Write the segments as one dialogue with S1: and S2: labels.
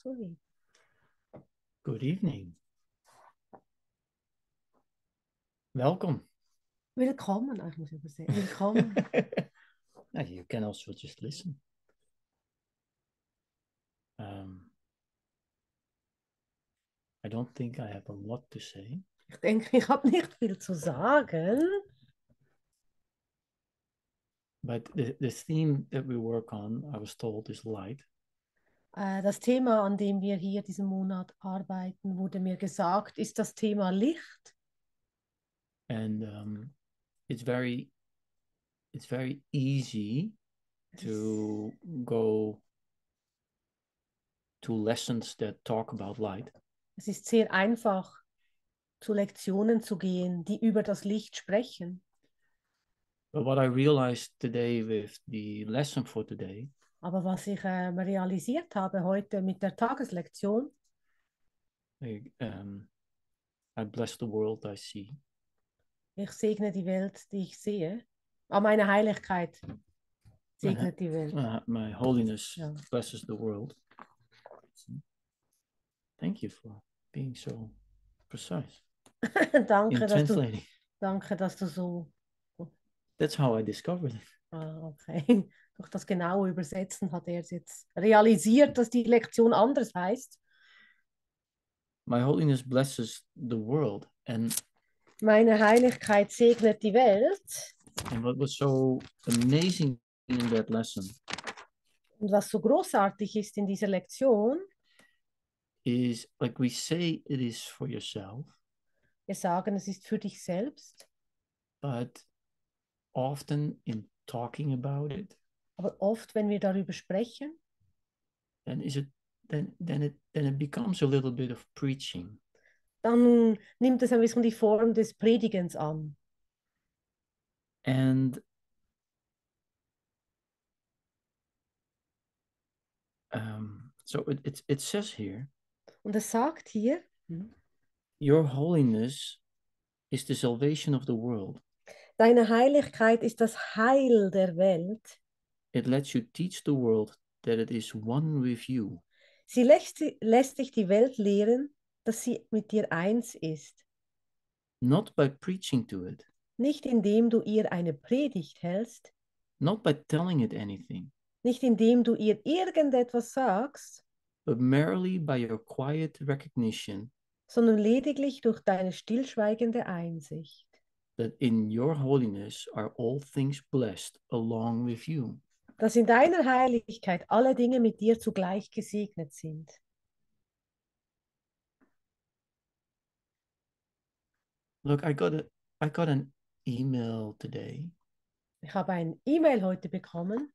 S1: Sorry.
S2: Good evening. Welcome.
S1: Willkommen, ich muss übersetzen. Willkommen.
S2: You can also just listen. I don't think I have a lot to say.
S1: Ich denke, ich habe nicht viel zu sagen.
S2: But the theme that we work on, I was told, is light.
S1: Das Thema, an dem wir hier diesen Monat arbeiten, wurde mir gesagt, ist das Thema Licht.
S2: And it's very easy to go to lessons that talk about light.
S1: Es ist sehr einfach, zu Lektionen zu gehen, die über das Licht sprechen.
S2: But what I realized today with the lesson for today,
S1: Aber was ich realisiert habe heute mit der Tageslektion,
S2: I bless the world I see.
S1: ich segne die Welt, die ich sehe. Meine Heiligkeit segnet die Welt.
S2: My holiness
S1: Ja.
S2: blesses the world. Thank you for being so precise
S1: danke,
S2: in translating.
S1: Danke, dass du so...
S2: That's how I discovered it.
S1: Okay. Durch das genaue Übersetzen hat er es jetzt realisiert, dass die Lektion anders heißt.
S2: My holiness blesses the world. And
S1: Meine Heiligkeit segnet die Welt.
S2: what was so amazing in that lesson
S1: Und was so großartig ist in dieser Lektion,
S2: is, like we say, it is for yourself.
S1: wir sagen, es ist für dich selbst.
S2: But often in talking about it,
S1: Aber oft, wenn wir darüber sprechen,
S2: then it becomes a little bit of preaching.
S1: dann nimmt es ein bisschen die Form des Predigens an.
S2: And so it says here,
S1: Und es sagt hier,
S2: your holiness is the salvation of the world.
S1: deine Heiligkeit ist das Heil der Welt.
S2: It lets you teach the world that it is one with you.
S1: Sie lässt dich die Welt lehren, dass sie mit dir eins ist.
S2: Not by preaching to it.
S1: Nicht indem du ihr eine Predigt hältst.
S2: Not by telling it anything.
S1: Nicht indem du ihr irgendetwas sagst.
S2: But merely by your quiet recognition.
S1: Sondern lediglich durch deine stillschweigende Einsicht.
S2: That in your holiness are all things blessed along with you.
S1: Dass in deiner Heiligkeit alle Dinge mit dir zugleich gesegnet sind.
S2: Look, I got an email today.
S1: Ich habe ein E-Mail heute bekommen.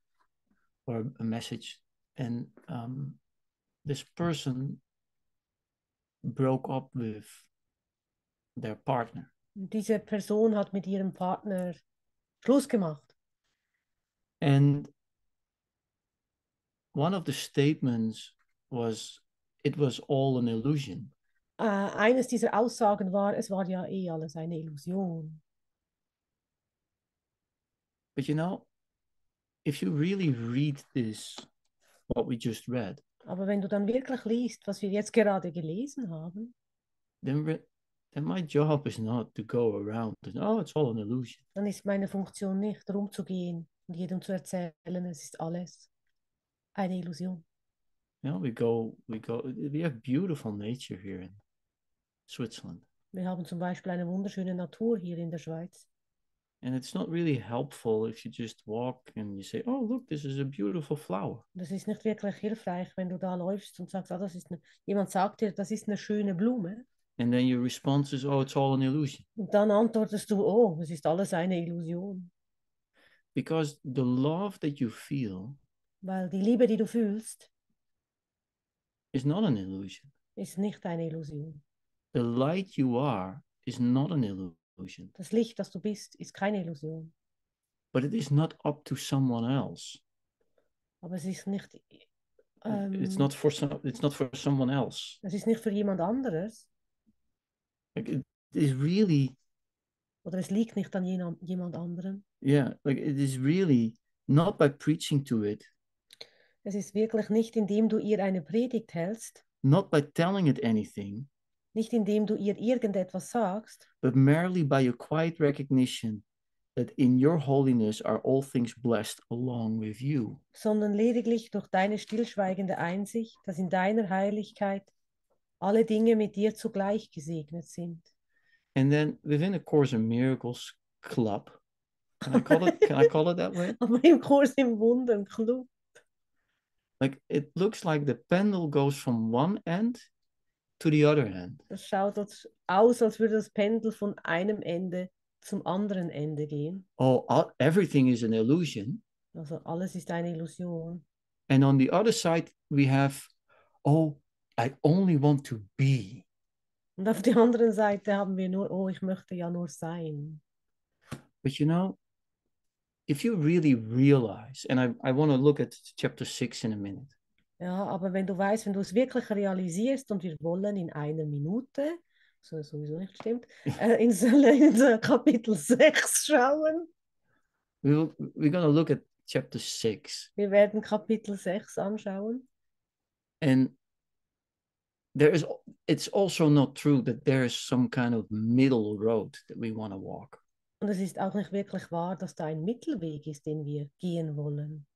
S2: Or a message, and this person broke up with their partner.
S1: Diese Person hat mit ihrem Partner Schluss gemacht.
S2: And one of the statements was, it was all an illusion.
S1: Eines dieser Aussagen war, es war ja eh alles eine Illusion.
S2: But you know, if you really read this, what we just read,
S1: aber wenn du dann wirklich liest, was wir jetzt gerade gelesen haben,
S2: then my job is not to go around and, oh, it's all an illusion.
S1: Dann ist meine Funktion nicht, rumzugehen und jedem zu erzählen, es ist alles eine Illusion.
S2: You know, we have beautiful nature here in Switzerland.
S1: Wir haben zum Beispiel eine wunderschöne Natur hier in der Schweiz.
S2: And it's not really helpful if you just walk and you say, oh, look, this is a beautiful flower.
S1: Das ist nicht wirklich hilfreich, wenn du da läufst und sagst, jemand sagt dir, das ist eine schöne Blume.
S2: And then your response is, oh, it's all an illusion.
S1: Und dann antwortest du, oh, es ist alles eine Illusion.
S2: Because the love that you feel,
S1: weil die Liebe, die du fühlst,
S2: is not an illusion.
S1: Ist nicht eine Illusion.
S2: The light you are is not an illusion.
S1: Das Licht, das du bist, ist keine Illusion.
S2: But it is not up to someone else.
S1: Aber es ist nicht.
S2: It's not for someone else.
S1: Es ist nicht für jemand anderes.
S2: Like it is really.
S1: Oder es liegt nicht an jemand anderem.
S2: Yeah, like it is really not by preaching to it.
S1: Es ist wirklich nicht, indem du ihr eine Predigt hältst,
S2: not by telling it anything,
S1: nicht indem du ihr irgendetwas sagst,
S2: but merely by a quiet recognition that in your holiness are all things blessed along with you.
S1: sondern lediglich durch deine stillschweigende Einsicht, dass in deiner Heiligkeit alle Dinge mit dir zugleich gesegnet sind.
S2: And then within a Course in Miracles club, can I call it that way?
S1: Aber im Kurs im Wundern Club,
S2: Like it looks like the pendle goes from one end to the other end.
S1: das schaut aus, als würde das Pendel von einem Ende zum anderen Ende gehen.
S2: Oh, everything is an illusion.
S1: Also alles ist eine Illusion.
S2: And on the other side, we have, oh, I only want to be.
S1: Und auf der anderen Seite haben wir nur, oh, ich möchte ja nur sein.
S2: But you know, if you really realize, and I want to look at chapter 6 in a minute.
S1: Ja, aber wenn du weißt, wenn du es wirklich realisierst und wir wollen in einer Minute, so sowieso nicht stimmt, in Kapitel 6 schauen.
S2: We're going to look at chapter 6.
S1: Wir werden Kapitel 6 anschauen.
S2: And it's also not true that there is some kind of middle road that we want to walk.
S1: Und es ist auch nicht wirklich wahr, dass da ein Mittelweg ist, den wir gehen wollen.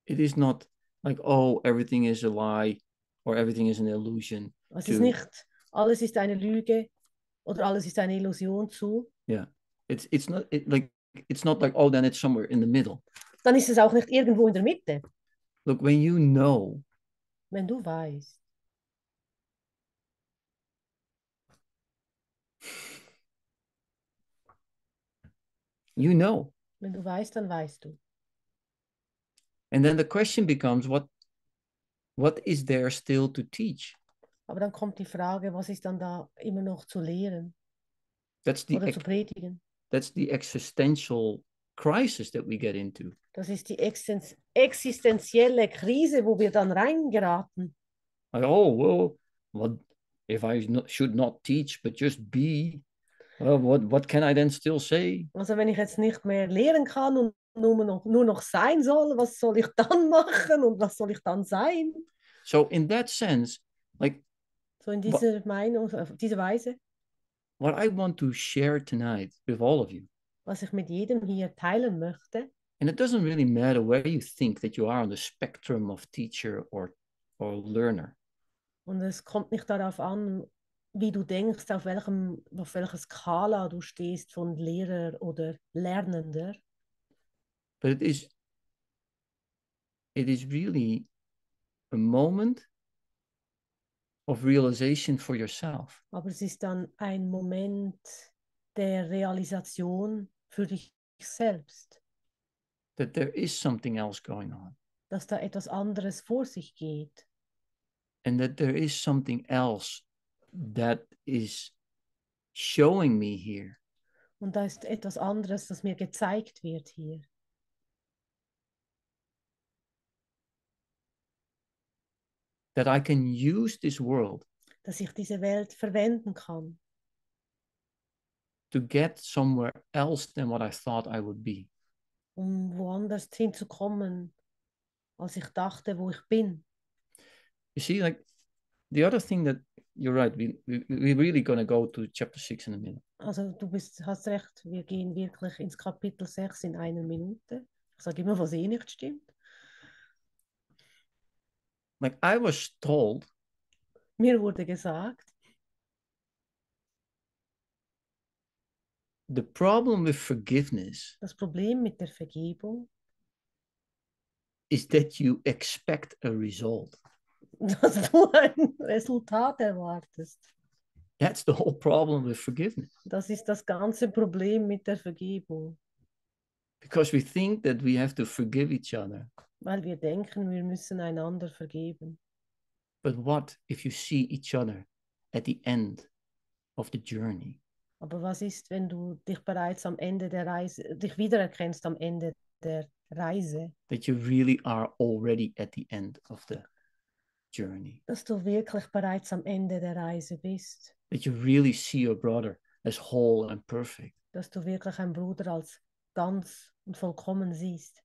S2: It is not like, oh, everything is a lie or everything is an illusion.
S1: Es ist nicht, alles ist eine Lüge oder alles ist eine Illusion zu.
S2: Yeah, it's not like, oh, then it's somewhere in the middle.
S1: Dann ist es auch nicht irgendwo in der Mitte.
S2: Look, when you know,
S1: wenn du weißt,
S2: you know.
S1: wenn du weißt, dann weißt du.
S2: And then the question becomes, what is there still to teach?
S1: Aber dann kommt die Frage, was ist dann da immer noch zu lehren
S2: That's
S1: oder zu predigen?
S2: That's the existential crisis that we get into.
S1: Das ist die existenzielle Krise, wo wir dann reingeraten.
S2: Like, oh, well, what if I should not teach but just be? Well, what can I then still say?
S1: Also wenn ich jetzt nicht mehr lehren kann und nur noch sein soll, was soll ich dann machen und was soll ich dann sein?
S2: So in that sense, like,
S1: so in dieser Meinung, auf diese Weise,
S2: what I want to share tonight with all of you,
S1: was ich mit jedem hier teilen möchte,
S2: and it doesn't really matter where you think that you are on the spectrum of teacher or learner.
S1: Und es kommt nicht darauf an, wie du denkst, auf welcher Skala du stehst von Lehrer oder Lernender.
S2: But it is really a moment of realization for yourself.
S1: Aber es ist dann ein Moment der Realisation für dich selbst.
S2: That there is something else going on.
S1: Dass da etwas anderes vor sich geht.
S2: And that there is something else that is showing me here.
S1: Und da ist etwas anderes, das mir gezeigt wird hier.
S2: That I can use this world.
S1: Dass ich diese Welt verwenden kann.
S2: To get somewhere else than what I thought I would be.
S1: Woanders hinzukommen, als ich dachte, wo ich bin.
S2: You see, like, the other thing that you're right, we're really going to go to chapter 6 in a minute.
S1: Also hast recht, wir gehen wirklich ins Kapitel 6 in einer Minute. Ich sage immer, was nicht stimmt.
S2: Like, I was told,
S1: mir wurde gesagt,
S2: the problem with forgiveness,
S1: das Problem mit der Vergebung,
S2: is that you expect a result.
S1: Dass du ein Resultat erwartest.
S2: That's the whole problem with forgiveness.
S1: Das ist das ganze Problem mit der Vergebung.
S2: Because we think that we have to forgive each other.
S1: Weil wir denken, wir müssen einander vergeben.
S2: But what if you see each other at the end of the journey?
S1: Aber was ist, wenn du dich bereits am Ende der Reise, dich wiedererkennst am Ende der Reise?
S2: That you really are already at the end of the journey.
S1: Dass du wirklich bereits am Ende der Reise bist.
S2: That you really see your brother as whole and perfect.
S1: Dass du wirklich einen Bruder als ganz und vollkommen siehst.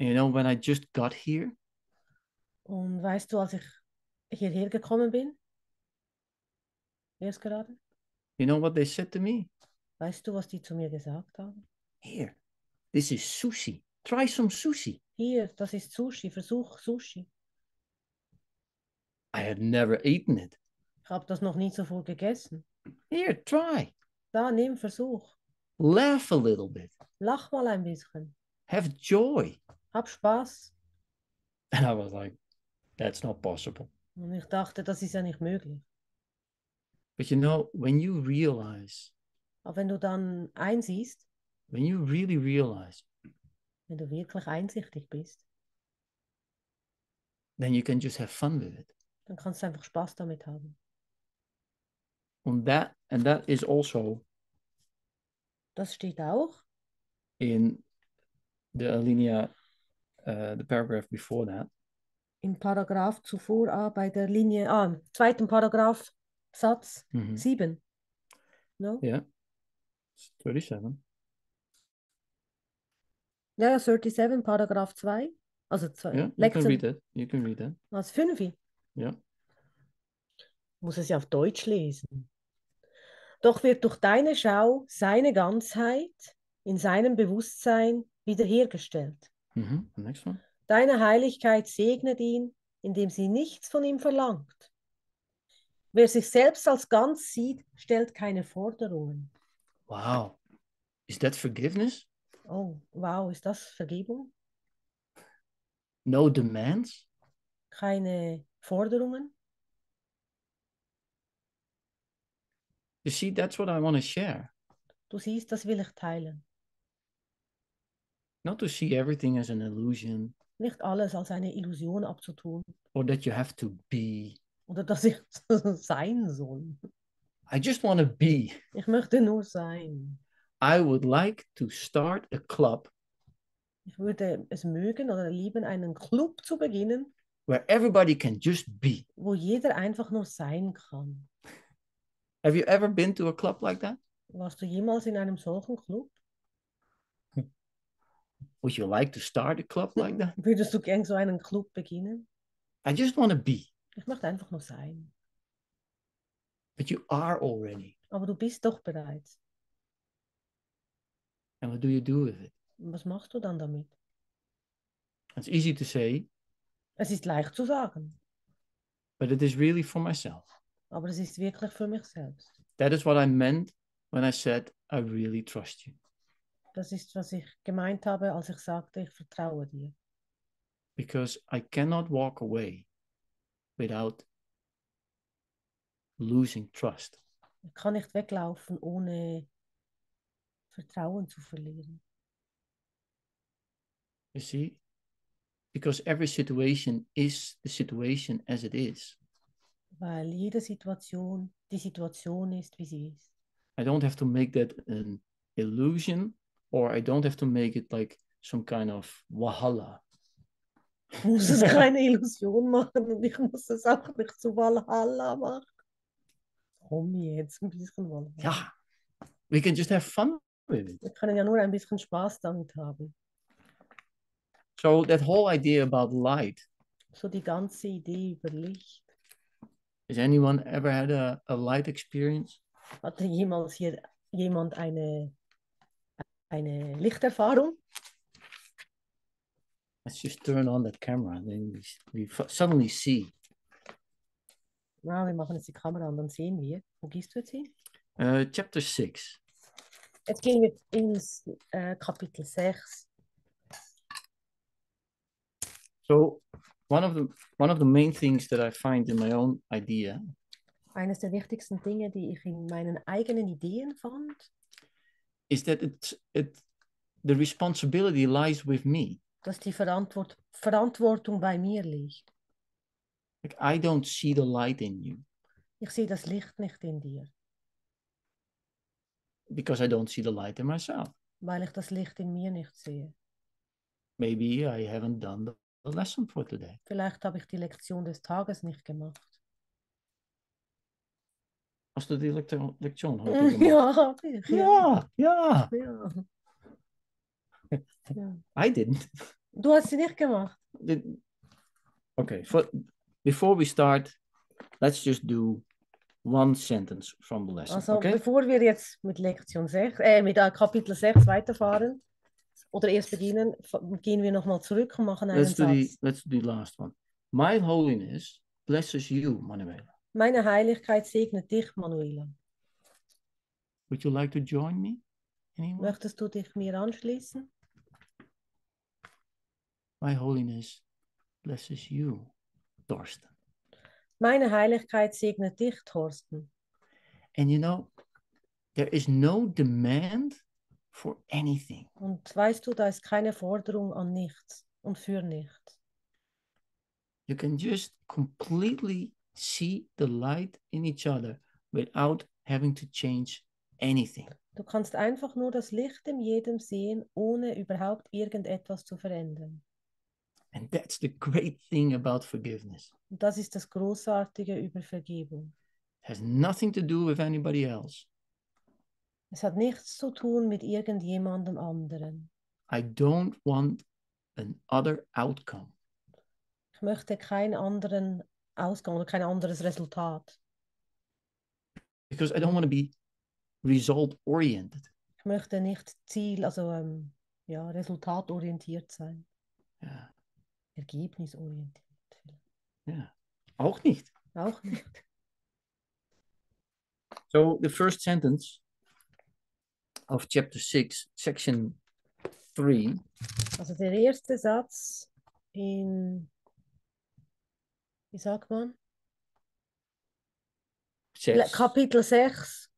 S2: And you know, when I just got here,
S1: Und weißt du, als ich hierher gekommen bin, erst gerade,
S2: You know what they said to me?
S1: weißt du, was die zu mir gesagt haben?
S2: Here, this is sushi. Try some sushi.
S1: Hier, das ist Sushi, versuch Sushi.
S2: I had never eaten it.
S1: Ich habe das noch nie zuvor gegessen.
S2: Here, try.
S1: Da, nimm, versuch.
S2: Laugh a little bit.
S1: Lach mal ein bisschen.
S2: Have joy.
S1: Hab Spaß.
S2: And I was like, that's not possible.
S1: Und ich dachte, das ist ja nicht möglich.
S2: But you know, when you realize,
S1: Aber wenn du dann einsiehst,
S2: when you really realize,
S1: wenn du wirklich einsichtig bist,
S2: then you can just have fun with it.
S1: dann kannst du einfach Spaß damit haben.
S2: And that is also
S1: Das steht auch
S2: in the alinea, the paragraph before that.
S1: im Paragraph zuvor, bei der Linie A, im zweiten Paragraph, Satz 7. No?
S2: Yeah, 37.
S1: Ja, 37, Paragraph 2. Also 2.
S2: Yeah, you can read that. You can read that.
S1: Als 5.
S2: Yeah.
S1: Muss es ja auf Deutsch lesen. Doch wird durch deine Schau seine Ganzheit in seinem Bewusstsein wiederhergestellt.
S2: The next one.
S1: Deine Heiligkeit segnet ihn, indem sie nichts von ihm verlangt. Wer sich selbst als ganz sieht, stellt keine Forderungen.
S2: Wow. Is that forgiveness?
S1: Oh, wow, ist das Vergebung?
S2: No demands?
S1: Keine Forderungen?
S2: You see, that's what I want to share.
S1: Du siehst, das will ich teilen.
S2: Not to see everything as an illusion.
S1: Nicht alles als eine Illusion abzutun.
S2: Or that you have to be.
S1: Oder dass ich sein soll.
S2: I just want to be.
S1: Ich möchte nur sein.
S2: I would like to start a club.
S1: Ich würde es mögen oder lieben, einen Club zu beginnen,
S2: where everybody can just be.
S1: wo jeder einfach nur sein kann.
S2: Have you ever been to a club like that?
S1: Warst du jemals in einem solchen Club?
S2: Would you like to start a club like that?
S1: Würdest du gern so einen Club beginnen?
S2: I just want to be.
S1: Ich möchte einfach nur sein.
S2: But you are already.
S1: Aber du bist doch bereits.
S2: And what do you do with it?
S1: Und was machst du dann damit?
S2: It's easy to say.
S1: Es ist leicht zu sagen.
S2: But it is really for myself.
S1: Aber es ist wirklich für mich selbst.
S2: That is what I meant when I said, I really trust you.
S1: Das ist, was ich gemeint habe, als ich sagte, ich vertraue dir.
S2: Because I cannot walk away without losing trust.
S1: Ich kann nicht weglaufen, ohne Vertrauen zu verlieren.
S2: You see? Because every situation is the situation as it is.
S1: Weil jede Situation die Situation ist, wie sie ist.
S2: I don't have to make that an illusion, or I don't have to make it like some kind of Valhalla.
S1: Ich muss es keine Illusion machen und ich muss es auch nicht zu Valhalla machen. Komm jetzt, ein bisschen Valhalla.
S2: Yeah, we can just have fun with it.
S1: Wir können ja nur ein bisschen Spaß damit haben.
S2: So that whole idea about light.
S1: So die ganze Idee über Licht.
S2: Has anyone ever had a light experience?
S1: Hatte jemals hier jemand eine Lichterfahrung?
S2: Let's just turn on that camera, then we suddenly see.
S1: Na, wir machen jetzt die Kamera an, dann sehen wir. Wo gehst du jetzt hin?
S2: Chapter 6.
S1: Jetzt gehen wir ins Kapitel 6.
S2: So one of the main things that I find in my own idea
S1: Eines der wichtigsten Dinge, die ich in meinen eigenen Ideen fand,
S2: is that the responsibility lies with me.
S1: dass die Verantwortung bei mir liegt.
S2: Like, I don't see the light in you
S1: Ich sehe das Licht nicht in dir,
S2: because I don't see the light in myself.
S1: weil ich das Licht in mir nicht sehe.
S2: Maybe I haven't done the lesson for today.
S1: Vielleicht habe ich die Lektion des Tages nicht gemacht.
S2: Hast du die Lektion heute gemacht?
S1: Ja, habe ich.
S2: Ja.
S1: Ja. Ja.
S2: I didn't.
S1: Du hast sie nicht gemacht.
S2: Okay, before we start, let's just do one sentence from the lesson.
S1: Also,
S2: okay?
S1: bevor wir jetzt mit Lektion 6, mit Kapitel 6 weiterfahren oder erst beginnen, gehen wir nochmal zurück und machen einen Satz.
S2: Let's do the last one. My holiness blesses you, Manuela.
S1: Meine Heiligkeit segnet dich, Manuela.
S2: Would you like to join me? Anyone?
S1: Möchtest du dich mir anschließen?
S2: My holiness blesses you, Thorsten.
S1: Meine Heiligkeit segnet dich, Thorsten.
S2: And you know, there is no demand for anything.
S1: Und weißt du, da ist keine Forderung an nichts und für nichts.
S2: You can just completely see the light in each other without having to change anything.
S1: Du kannst einfach nur das Licht in jedem sehen, ohne überhaupt irgendetwas zu verändern.
S2: And that's the great thing about forgiveness.
S1: Und das ist das Großartige über Vergebung.
S2: It has nothing to do with anybody else.
S1: Es hat nichts zu tun mit irgendjemandem anderen.
S2: I don't want an other outcome.
S1: Ich möchte keinen anderen Ausgang oder kein anderes Resultat.
S2: Because I don't want to be result oriented.
S1: Ich möchte nicht resultatorientiert sein.
S2: Ja.
S1: Ergebnisorientiert.
S2: Ja. Auch nicht.
S1: Auch nicht.
S2: So the first sentence of chapter 6, section 3.
S1: Also der erste Satz in, wie sagt man? Kapitel 6.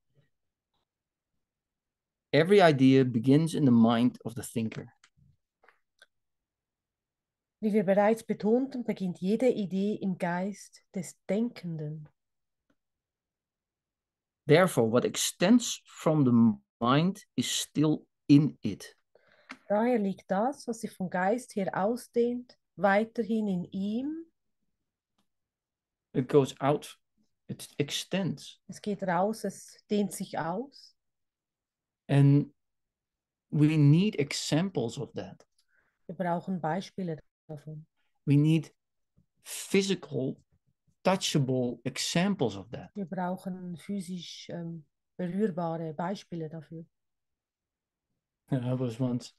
S2: Every idea begins in the mind of the thinker.
S1: Wie wir bereits betonten, beginnt jede Idee im Geist des Denkenden.
S2: Therefore, what extends from the mind is still in it.
S1: Daher liegt das, was sich vom Geist her ausdehnt, weiterhin in ihm.
S2: It goes out, it extends.
S1: Es geht raus, es dehnt sich aus.
S2: And we need examples of that.
S1: Wir brauchen Beispiele davon.
S2: We need physical, touchable examples of that.
S1: Wir brauchen physisch berührbare Beispiele dafür.
S2: I was once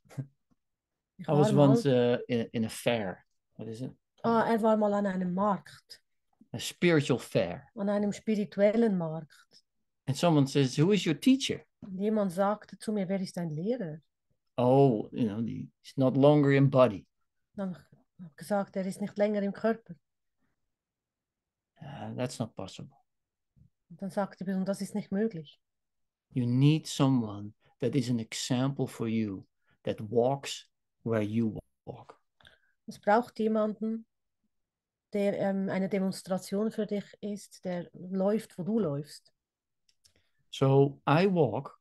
S2: in a fair. What is it?
S1: Er war mal an einem Markt.
S2: A spiritual fair.
S1: An einem spirituellen Markt.
S2: And someone says, "Who is your teacher?"
S1: Und jemand sagte zu mir, wer ist dein Lehrer?
S2: Oh, he's not longer in body.
S1: Dann habe ich gesagt, er ist nicht länger im Körper.
S2: That's not possible.
S1: Und dann sagte die Person, das ist nicht möglich.
S2: You need someone that is an example for you, that walks where you walk.
S1: Es braucht jemanden, der eine Demonstration für dich ist, der läuft, wo du läufst.
S2: So I walk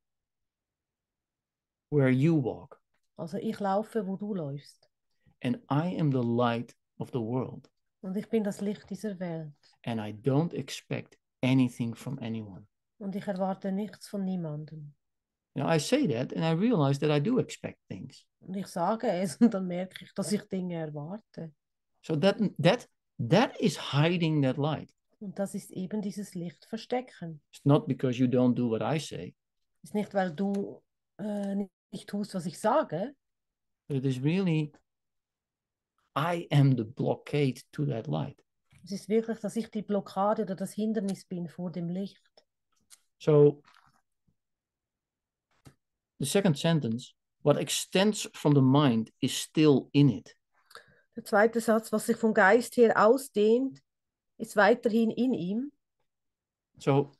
S2: where you walk.
S1: Also ich laufe, wo du läufst.
S2: And I am the light of the world.
S1: Und ich bin das Licht dieser Welt.
S2: And I don't expect anything from anyone.
S1: Und ich erwarte nichts von niemandem.
S2: I say that and I realize that I do expect things.
S1: Und ich sage es und dann merke ich, dass ich Dinge erwarte.
S2: So that is hiding that light.
S1: Und das ist eben dieses Licht verstecken.
S2: It's not because you don't do what I say.
S1: Ist nicht, weil du nicht tust, was ich sage.
S2: But it is really, I am the blockade to that light.
S1: Es ist wirklich, dass ich die Blockade oder das Hindernis bin vor dem Licht.
S2: So, the second sentence, what extends from the mind is still in it.
S1: Der zweite Satz, was sich vom Geist her ausdehnt, ist weiterhin in ihm.
S2: So,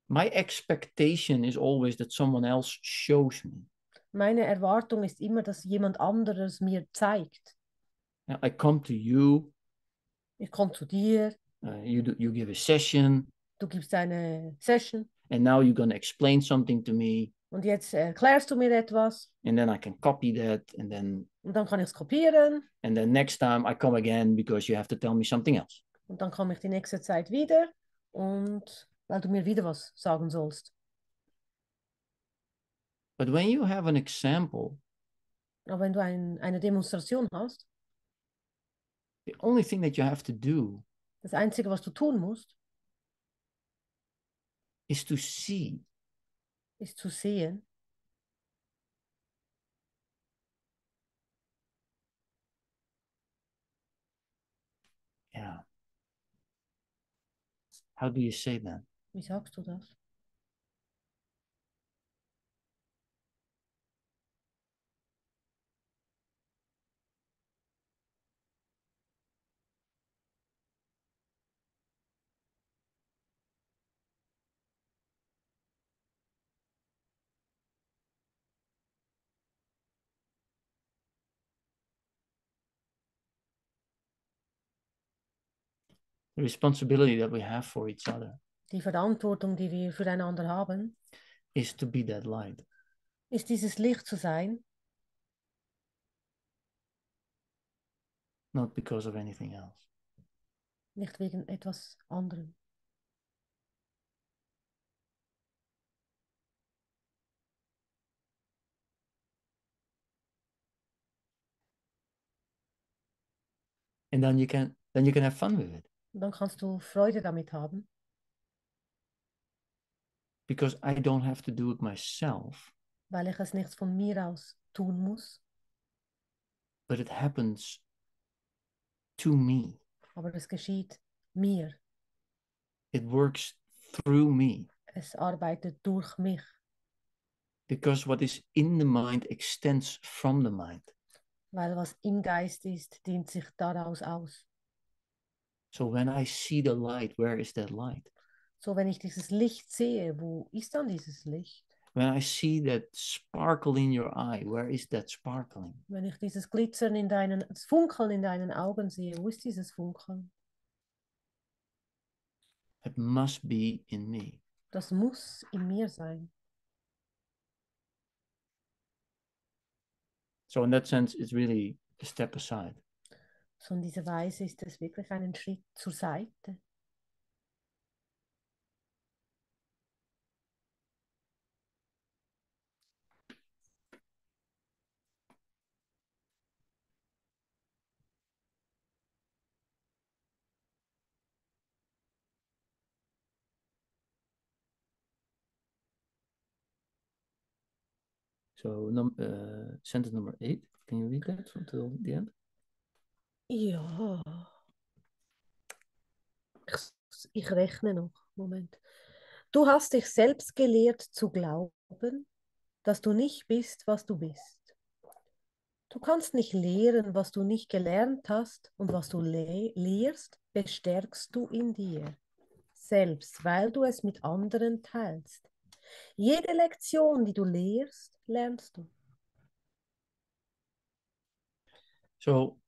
S2: my expectation is always that someone else shows me.
S1: Meine Erwartung ist immer, dass jemand anderes mir zeigt.
S2: I come to you.
S1: Ich komme zu dir.
S2: You give a session.
S1: Du gibst eine Session.
S2: And now you're going to explain something to me.
S1: Und jetzt erklärst du mir etwas.
S2: And then I can copy that. And
S1: dann kann ich es kopieren.
S2: And then next time I come again because you have to tell me something else.
S1: Und dann komme ich die nächste Zeit wieder. Und weil du mir wieder was sagen sollst.
S2: But when you have an example,
S1: aber wenn du eine Demonstration hast,
S2: The only thing that you have to do
S1: Das Einzige, was du tun musst,
S2: is to see.
S1: ist zu sehen,
S2: Yeah. How do you say that?
S1: wie sagst du das?
S2: The responsibility that we have for each other
S1: Die Verantwortung, die wir füreinander haben,
S2: is to be that light.
S1: ist dieses Licht zu sein,
S2: Not because of anything else.
S1: nicht wegen etwas anderem.
S2: And then you can have fun with it.
S1: Und dann kannst du Freude damit haben,
S2: Because I don't have to do it myself,
S1: weil ich es nicht von mir aus tun muss,
S2: but it happens to me.
S1: aber es geschieht mir.
S2: It works through me.
S1: Es arbeitet durch mich,
S2: Because what is in the mind extends from the mind.
S1: weil was im Geist ist, dehnt sich daraus aus.
S2: So when I see the light, where is that light?
S1: So, wenn ich dieses Licht sehe, wo ist dann dieses Licht?
S2: When I see that sparkle in your eye, where is that sparkling?
S1: Wenn ich dieses Glitzern das Funkeln in deinen Augen sehe, wo ist dieses Funkeln?
S2: It must be in me.
S1: Das muss in mir sein.
S2: So in that sense, it's really a step aside.
S1: So in dieser Weise ist es wirklich einen Schritt zur Seite.
S2: So sentence number 8. Can you read that until the end?
S1: Ja. Ich rechne noch. Moment. Du hast dich selbst gelehrt zu glauben, dass du nicht bist, was du bist. Du kannst nicht lehren, was du nicht gelernt hast, und was du lehrst, bestärkst du in dir, selbst weil du es mit anderen teilst. Jede Lektion, die du lehrst, lernst du.
S2: So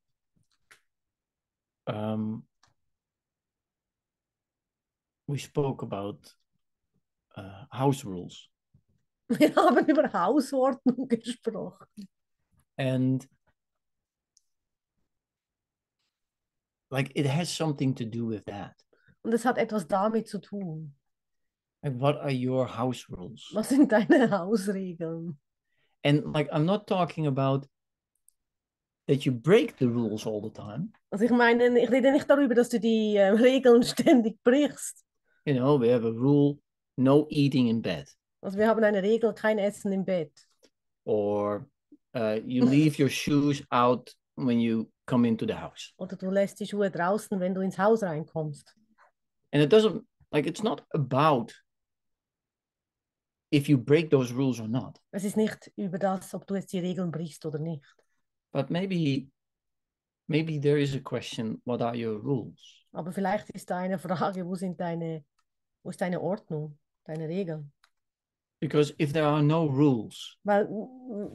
S2: we spoke about house rules.
S1: Wir haben über Hausordnung gesprochen.
S2: And like it has something to do with that.
S1: Und es hat etwas damit zu tun.
S2: Like, what are your house rules?
S1: Was sind deine Hausregeln?
S2: And like, I'm not talking about that you break the rules all the time.
S1: Also ich meine, ich rede nicht darüber, dass du die Regeln ständig brichst.
S2: You know, we have a rule, no eating in bed.
S1: Also wir haben eine Regel, kein Essen im Bett.
S2: Or you leave your shoes out when you come into the house.
S1: Oder du lässt die Schuhe draußen, wenn du ins Haus reinkommst.
S2: And it doesn't, like, it's not about if you break those rules or not.
S1: Es ist nicht über das, ob du jetzt die Regeln brichst oder nicht.
S2: But maybe there is a question, what are your rules?
S1: Aber vielleicht ist da eine Frage, wo ist deine Ordnung, deine Regeln?
S2: Because if there are no rules,
S1: Weil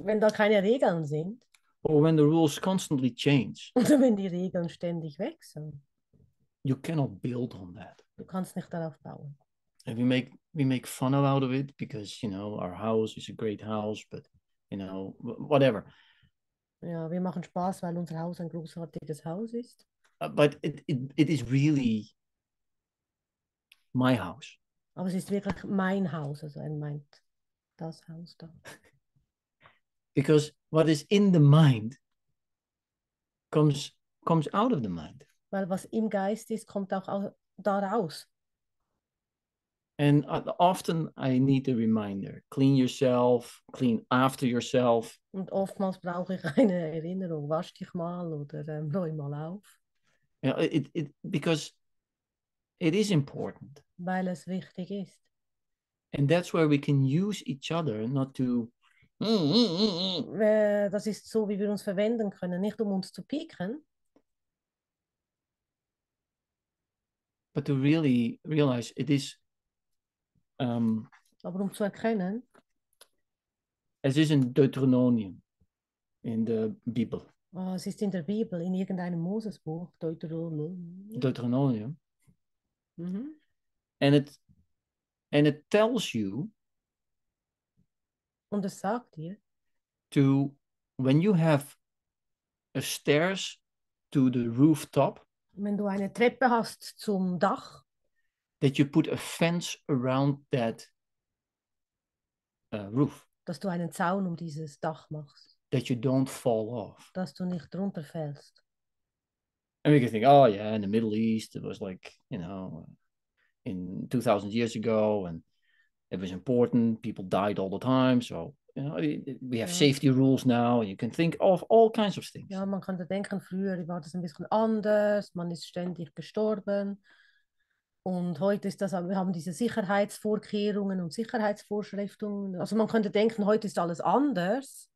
S1: wenn da keine Regeln sind,
S2: or when the rules constantly change,
S1: oder wenn die Regeln ständig wechseln,
S2: you cannot build on that.
S1: du kannst nicht darauf bauen.
S2: And we make fun out of it because, you know, our house is a great house, but, you know, whatever.
S1: Ja, wir machen Spaß, weil unser Haus ein großartiges Haus ist.
S2: But it is really my house.
S1: Aber es ist wirklich mein Haus, also er meint das Haus da.
S2: Because what is in the mind comes comes out of the mind.
S1: Weil was im Geist ist, kommt auch da raus.
S2: And often I need a reminder. Clean yourself, clean after yourself.
S1: Und oftmals brauche ich eine Erinnerung. Wasch dich mal oder räum mal auf.
S2: You know, because it is important.
S1: Weil es wichtig ist.
S2: And that's where we can use each other, not to...
S1: Das ist so, wie wir uns verwenden können. Nicht um uns zu pieken,
S2: but to really realize it is...
S1: aber um zu erkennen,
S2: es is in Deuteronomium, in the Bible.
S1: es ist in der Bibel, in irgendeinem Mosesbuch, Deuteronomium.
S2: Deuteronomium.
S1: Mhm.
S2: And it tells you
S1: Und es sagt dir,
S2: to, when you have a stairs to the rooftop,
S1: wenn du eine Treppe hast zum Dach,
S2: that you put a fence around that roof,
S1: dass du einen Zaun um dieses Dach machst,
S2: that you don't fall off.
S1: dass du nicht runterfällst.
S2: And we can think, oh yeah, in the Middle East, it was like, you know, in 2000 years ago, and it was important. People died all the time. So, you know, we have safety rules now. And you can think of all kinds of things.
S1: Ja, man kann da denken, früher war das ein bisschen anders, man ist ständig gestorben. Und heute ist das, wir haben diese Sicherheitsvorkehrungen und Sicherheitsvorschriften. Also man könnte denken, heute ist alles anders.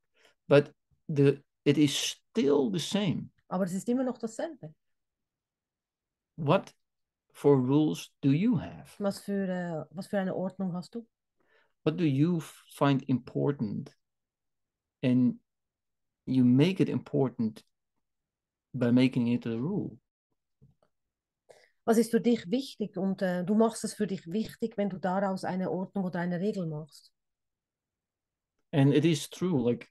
S2: But it is still the same.
S1: Aber es ist immer noch dasselbe.
S2: What for rules do you have?
S1: Was für eine Ordnung hast du?
S2: What do you find important? And you make it important by making it a rule.
S1: Was ist für dich wichtig? Und du machst es für dich wichtig, wenn du daraus eine Ordnung oder eine Regel machst.
S2: And it is true, like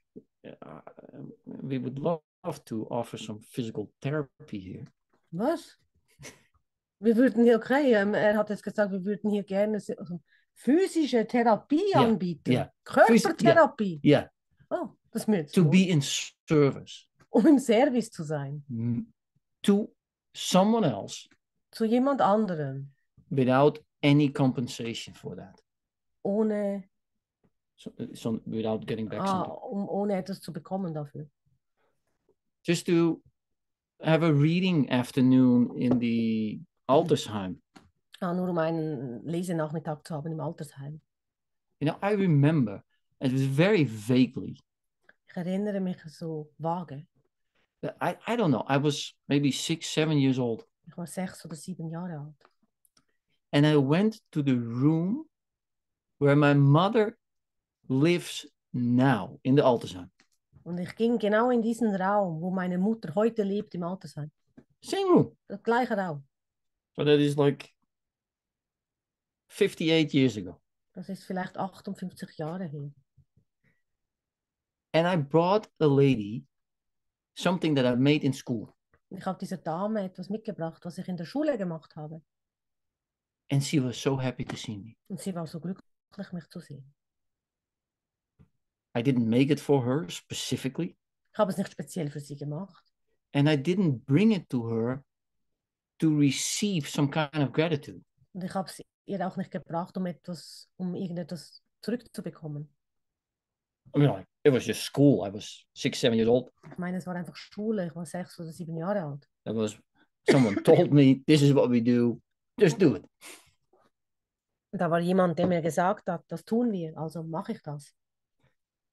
S2: we would love to offer some physical therapy here.
S1: Was? Wir würden hier, okay, er hat jetzt gesagt, wir würden hier gerne physische Therapie anbieten.
S2: Yeah.
S1: Körpertherapie.
S2: Yeah.
S1: Oh, das ist mir jetzt
S2: To
S1: neu.
S2: be in service.
S1: Um im Service zu sein.
S2: To someone else.
S1: Zu jemand anderem.
S2: Without any compensation for that.
S1: Ohne,
S2: so without getting back something.
S1: ohne etwas zu bekommen dafür.
S2: Just to have a reading afternoon in the Altersheim.
S1: Nur um einen Lesenachmittag zu haben im Altersheim.
S2: You know, I remember, it was very vaguely.
S1: Ich erinnere mich so vage.
S2: I don't know, I was maybe 6, 7 years old.
S1: Ich war 6 oder 7 Jahre alt.
S2: And I went to the room where my mother lives now, in the Altersheim.
S1: Und ich ging genau in diesen Raum, wo meine Mutter heute lebt, im Altersheim.
S2: Same room.
S1: Der gleiche Raum.
S2: So that is like 58 years ago.
S1: Das ist vielleicht 58 Jahre her.
S2: And I brought a lady something that I made in school.
S1: Ich habe dieser Dame etwas mitgebracht, was ich in der Schule gemacht habe.
S2: And she was so happy to see me.
S1: Und sie war so glücklich, mich zu sehen.
S2: I didn't make it for her specifically.
S1: Ich habe es nicht speziell für sie gemacht.
S2: And I didn't bring it to her to receive some kind of gratitude.
S1: Und ich habe es ihr auch nicht gebracht, um irgendetwas zurückzubekommen.
S2: I mean, like, it was just school. I was 6, 7 years old.
S1: Ich meine, es war einfach Schule. Ich war 6 oder 7 Jahre alt.
S2: That was someone told me, this is what we do. Just do it.
S1: Und da war jemand, der mir gesagt hat, das tun wir, also mache ich das.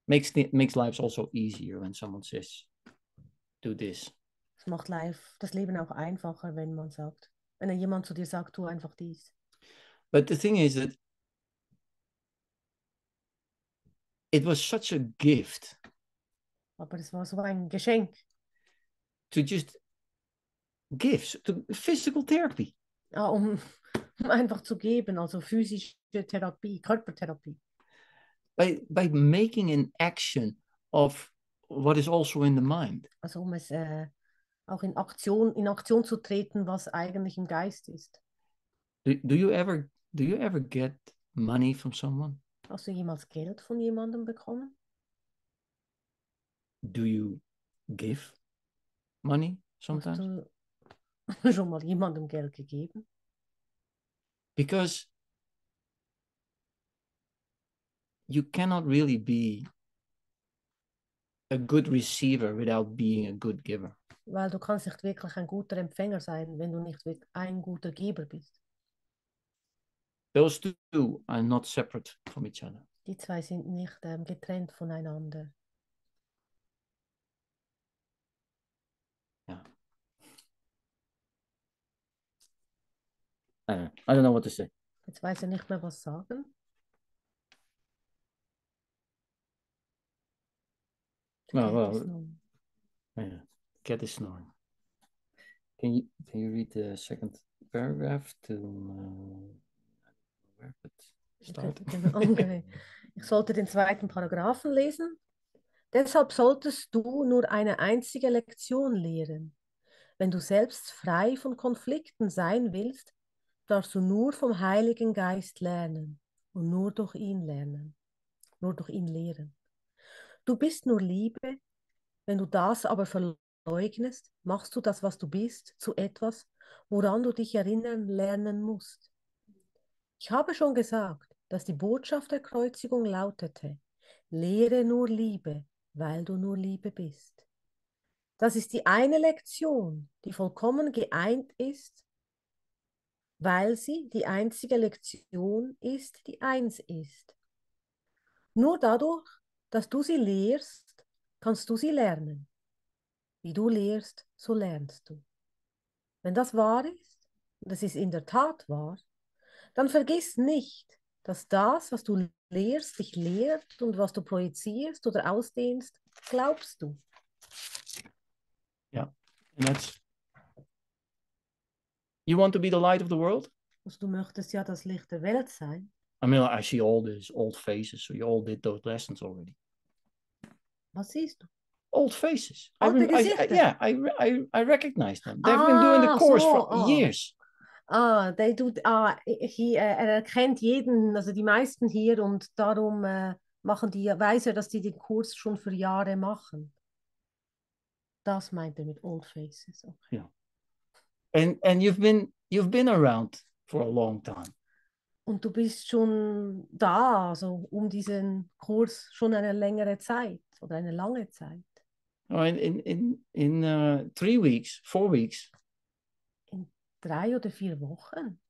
S2: Makes lives also easier when someone says, do this.
S1: Es macht das Leben auch einfacher, wenn jemand zu dir sagt, tu einfach dies.
S2: But the thing is that it was such a gift.
S1: Aber es war so ein Geschenk.
S2: To just give, to physical therapy.
S1: Ja, um einfach zu geben, also physische Therapie, Körpertherapie.
S2: By making an action of what is also in the mind.
S1: Also um es auch in Aktion zu treten, was eigentlich im Geist ist.
S2: Do you ever get money from someone?
S1: Hast du jemals Geld von jemandem bekommen?
S2: Do you give money sometimes?
S1: Hast du schon mal jemandem Geld gegeben?
S2: Because you cannot really be a good receiver without being a good giver.
S1: Weil du kannst nicht wirklich ein guter Empfänger sein, wenn du nicht ein guter Geber bist.
S2: Those two are not separate from each other.
S1: Die zwei sind nicht getrennt voneinander.
S2: Yeah. I don't know what to say.
S1: Jetzt weiß er nicht mehr, was sagen.
S2: Yeah, cat is snoring. Can you read the second paragraph to where it start?
S1: Okay. Ich sollte den zweiten Paragraphen lesen. Deshalb solltest du nur eine einzige Lektion lehren. Wenn du selbst frei von Konflikten sein willst, darfst du nur vom Heiligen Geist lernen und nur durch ihn lernen, nur durch ihn lehren. Du bist nur Liebe, wenn du das aber verleugnest, machst du das, was du bist, zu etwas, woran du dich erinnern lernen musst. Ich habe schon gesagt, dass die Botschaft der Kreuzigung lautete, lehre nur Liebe, weil du nur Liebe bist. Das ist die eine Lektion, die vollkommen geeint ist, weil sie die einzige Lektion ist, die eins ist. Nur dadurch, dass du sie lehrst, kannst du sie lernen. Wie du lehrst, so lernst du. Wenn das wahr ist, und das ist in der Tat wahr, dann vergiss nicht, dass das, was du lehrst, dich lehrt und was du projizierst oder ausdehnst, glaubst du.
S2: Yeah, and that's. You want to be the light of the world?
S1: Also du möchtest ja das Licht der Welt sein.
S2: I mean, I see all these old faces, so you all did those lessons already.
S1: Was siehst du?
S2: Old faces.
S1: Alte Gesichter.
S2: I recognize them. They've been doing the course for years.
S1: Er erkennt jeden, also die meisten hier, und darum weiß er, dass die den Kurs schon für Jahre machen. Das meint er mit Old Faces. Okay.
S2: Yeah. And you've been around for a long time.
S1: Und du bist schon da, also diesen Kurs schon eine längere Zeit oder eine lange Zeit.
S2: In 3 weeks, 4 weeks.
S1: In 3 oder 4 Wochen.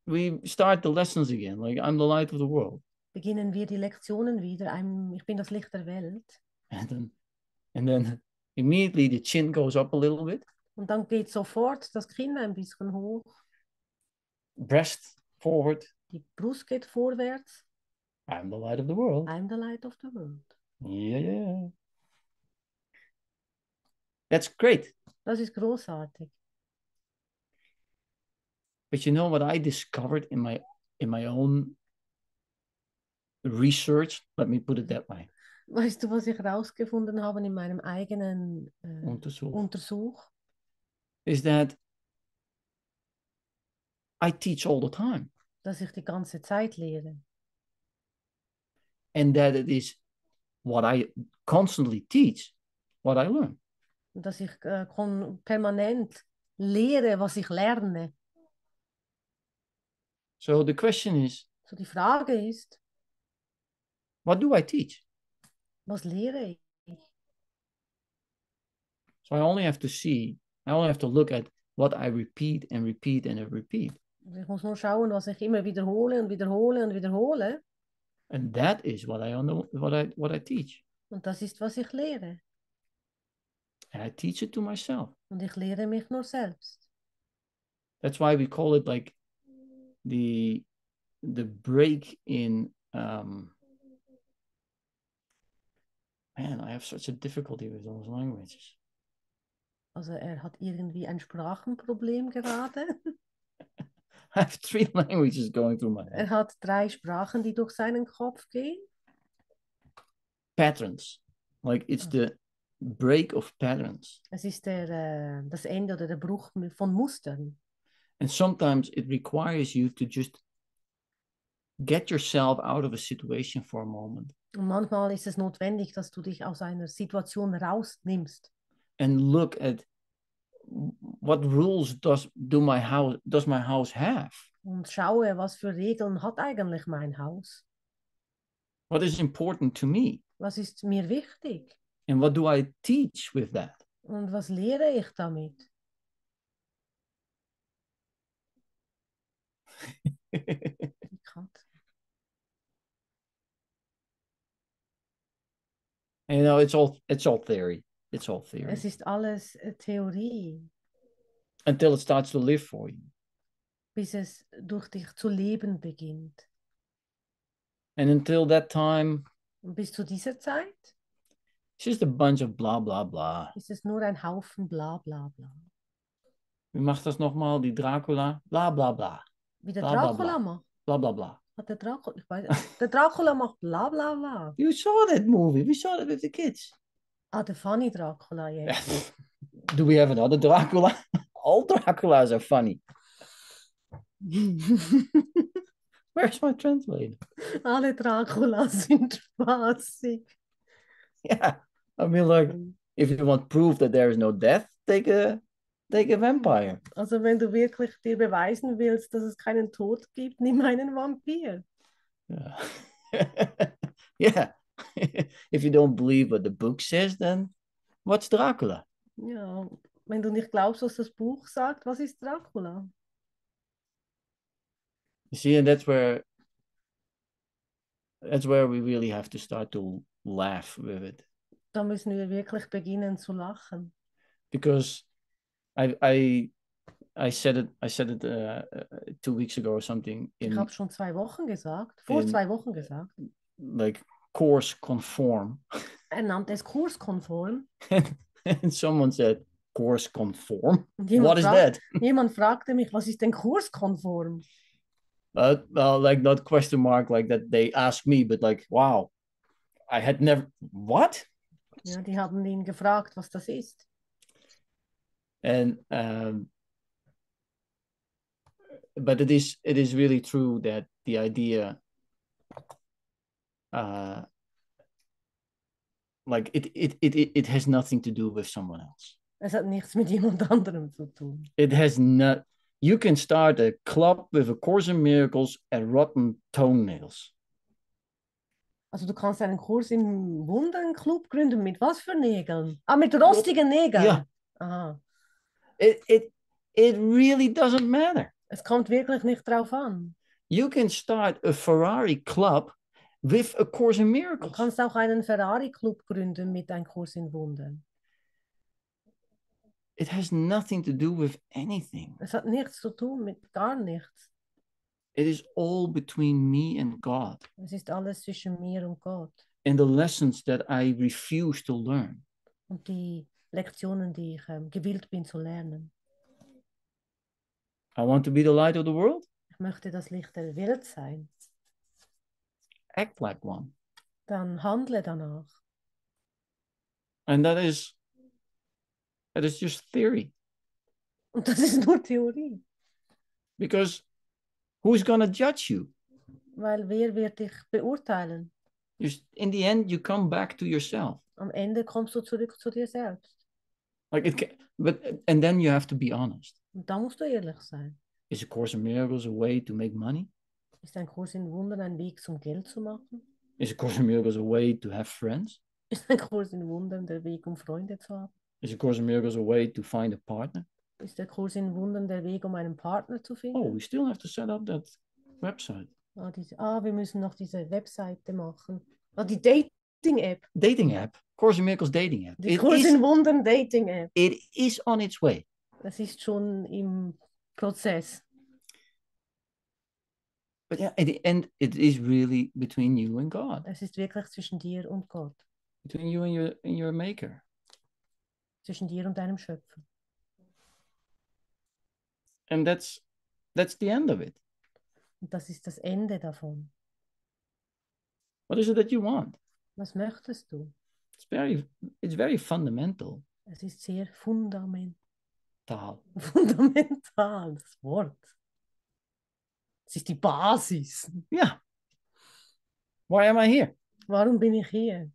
S2: We start the lessons again, like I'm the light of the world.
S1: Beginnen wir die Lektionen wieder. Ich bin das Licht der Welt.
S2: And then immediately the chin goes up a little bit.
S1: Und dann geht sofort das Kinn ein bisschen hoch.
S2: Breast forward.
S1: Die Brust geht vorwärts.
S2: I'm the light of the world.
S1: I'm the light of the world.
S2: Yeah. That's great.
S1: Das ist großartig.
S2: But you know what I discovered in my own research? Let me put it that way.
S1: Weißt du, was ich herausgefunden habe in meinem eigenen Untersuch?
S2: Is that I teach all the time.
S1: Dass ich die ganze Zeit lehre.
S2: And that it is what I constantly teach, what I learn.
S1: Dass ich permanent lehre, was ich lerne.
S2: So the question is,
S1: so die Frage ist,
S2: what do I teach?
S1: Was lehre ich?
S2: So I only have to look at what I repeat and repeat and repeat.
S1: Ich muss nur schauen, was ich immer wiederhole und wiederhole und wiederhole.
S2: And that is what I teach.
S1: Und das ist, was ich lehre.
S2: And I teach it to myself.
S1: Und ich lehre mich nur selbst.
S2: That's why we call it like the break in man, I have such a difficulty with those languages.
S1: Also hat irgendwie ein Sprachenproblem gerade.
S2: I have 3 languages going through my head.
S1: Hat 3 Sprachen, die durch seinen Kopf gehen.
S2: Patterns. Like it's the break of patterns.
S1: Es ist das Ende oder der Bruch von Mustern.
S2: And sometimes it requires you to just get yourself out of a situation for a moment.
S1: Und manchmal ist es notwendig, dass du dich aus einer Situation rausnimmst.
S2: And look at what rules does my house have?
S1: Und schaue, was für Regeln hat eigentlich mein Haus?
S2: What is important to me?
S1: Was ist mir wichtig?
S2: And what do I teach with that?
S1: Und was lehre ich damit? Die Katze.
S2: You know, it's all theory. It's all theory.
S1: Es ist alles Theorie,
S2: Until it starts to live for you.
S1: bis es durch dich zu leben beginnt.
S2: And until that time,
S1: Und bis zu dieser Zeit
S2: it's just a bunch of blah blah blah.
S1: ist es nur ein Haufen bla bla bla.
S2: Wie macht das nochmal, die Dracula? Bla bla bla.
S1: Wie der
S2: Bla, bla,
S1: Dracula
S2: bla.
S1: macht.
S2: Bla bla bla.
S1: Hat der Dracula, ich weiß, der Dracula macht bla bla bla.
S2: You saw that movie. We saw that with the kids.
S1: Ah, der funny Dracula jetzt.
S2: Do we have another Dracula? All Draculas are funny. Where's my translator?
S1: Alle Draculas sind spaßig.
S2: Yeah. I mean, like, if you want proof that there is no death, take a vampire.
S1: Also wenn du wirklich dir beweisen willst, dass es keinen Tod gibt, nimm einen Vampir.
S2: Yeah. Yeah. If you don't believe what the book says, then what's Dracula?
S1: Ja, wenn du nicht glaubst, was das Buch sagt, was ist Dracula?
S2: You see, and that's where we really have to start to laugh with it.
S1: Da müssen wir wirklich beginnen zu lachen.
S2: Because I said it 2 weeks ago or something
S1: Ich habe schon 2 Wochen gesagt, vor 2 Wochen gesagt.
S2: Like course conform.
S1: Er nannte es kurskonform.
S2: And someone said course conform.
S1: Und
S2: What is that?
S1: Jemand fragte mich, was ist denn kurskonform?
S2: Like not question mark like that they asked me, but like wow, I had never what?
S1: Ja, die haben ihn gefragt, was das ist.
S2: And but it is really true that the idea like it has nothing to do with someone else.
S1: Es hat nichts mit jemand anderem zu tun.
S2: It has not. You can start a club with A Course in Miracles and rotten toenails.
S1: Also du kannst einen Kurs im Wundernclub gründen. Mit was für Nägeln? Ah, mit rostigen Nägeln?
S2: Ja.
S1: Aha.
S2: It really doesn't matter.
S1: Es kommt wirklich nicht drauf an.
S2: You can start a Ferrari club with A Course in
S1: Du
S2: Miracles.
S1: kannst auch einen Ferrari-Club gründen mit einem Kurs in Wundern.
S2: It has nothing to do with anything.
S1: Es hat nichts zu tun mit gar nichts.
S2: It is all between me and God.
S1: Es ist alles zwischen mir und Gott.
S2: And the lessons that I refuse to learn.
S1: Und die Lektionen, die ich gewillt bin zu lernen.
S2: I want to be the light of the world.
S1: Ich möchte das Licht der Welt sein.
S2: Act like one.
S1: Dann handle danach.
S2: And that is just theory.
S1: Und das ist nur Theorie.
S2: Because who's going to judge you?
S1: Weil wer wird dich beurteilen?
S2: In the end, you come back to yourself.
S1: Am Ende kommst du zurück zu dir selbst.
S2: And then you have to be honest.
S1: Und da musst du ehrlich sein.
S2: Is A Course in Miracles a way to make money?
S1: Ist ein Kurs in Wundern ein Weg zum Geld zu machen?
S2: Is A Course in Miracles a way to have friends?
S1: Ist ein Kurs in Wundern der Weg, um Freunde zu haben?
S2: Is A Course in Miracles a way to find a partner?
S1: Ist der Kurs in Wundern der Weg, um einen Partner zu finden?
S2: Oh, we still have to set up that website.
S1: Wir müssen noch diese Webseite machen. Die Dating-App.
S2: Dating app. Course in Miracles dating app.
S1: Die Kurs in Wundern Dating-App.
S2: It is on its way.
S1: Das ist schon im Prozess.
S2: But yeah, at the end, it is really between you and God.
S1: Es ist wirklich zwischen dir und Gott.
S2: Between you and your maker.
S1: Zwischen dir und deinem Schöpfer.
S2: And that's the end of it.
S1: Und das ist das Ende davon.
S2: What is it that you want?
S1: Was möchtest du?
S2: It's very fundamental.
S1: Es ist sehr fundamental. Fundamental, das Wort. Es ist die Basis.
S2: Yeah. Why am I here?
S1: Warum bin ich hier?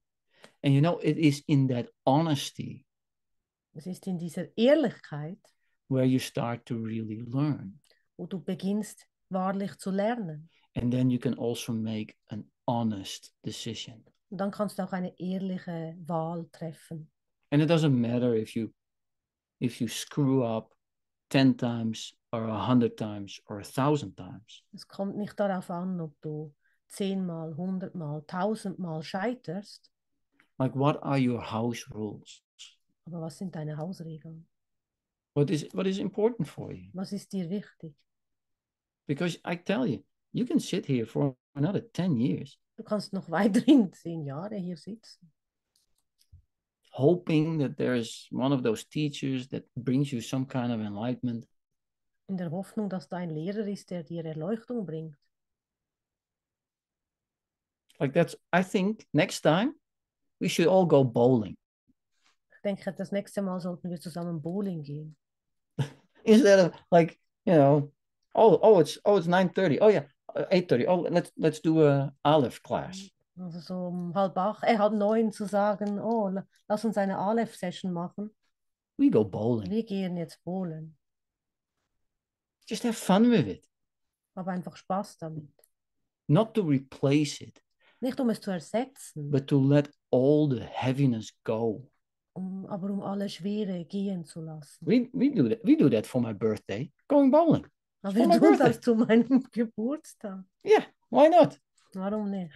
S2: And you know, it is in that honesty
S1: Es ist in dieser Ehrlichkeit,
S2: where you start to really learn.
S1: wo du beginnst, wahrlich zu lernen.
S2: And then you can also make an honest decision.
S1: Und dann kannst du auch eine ehrliche Wahl treffen.
S2: And it doesn't matter if you screw up 10 times or 100 times or 1,000 times.
S1: Es kommt nicht darauf an, ob du 10-mal, 100-mal, 1000-mal scheiterst.
S2: Like, what are your house rules?
S1: Aber was sind deine Hausregeln?
S2: What is important for you?
S1: Was ist dir wichtig?
S2: Because I tell you, you can sit here for another 10 years.
S1: Du kannst noch weiterhin 10 Jahre hier sitzen.
S2: Hoping that there's one of those teachers that brings you some kind of enlightenment.
S1: In der Hoffnung, dass da ein Lehrer ist, der dir Erleuchtung bringt.
S2: Like I think next time we should all go bowling.
S1: Ich denke, das nächste Mal sollten wir zusammen bowling gehen.
S2: Instead of like, it's 9:30. Oh yeah, 8:30. Oh, let's do a Aleph class.
S1: Also so um 8:30 zu sagen, oh, lass uns eine Aleph-Session machen.
S2: We go bowling.
S1: Wir gehen jetzt bowlen.
S2: Just have fun with it.
S1: Aber einfach Spaß damit.
S2: Not to replace it.
S1: Nicht um es zu ersetzen,
S2: but to let all the heaviness go.
S1: aber um alle Schwere gehen zu lassen.
S2: We do that for my birthday, going bowling.
S1: Aber wir tun das zu meinem Geburtstag.
S2: Yeah, why not?
S1: Warum nicht?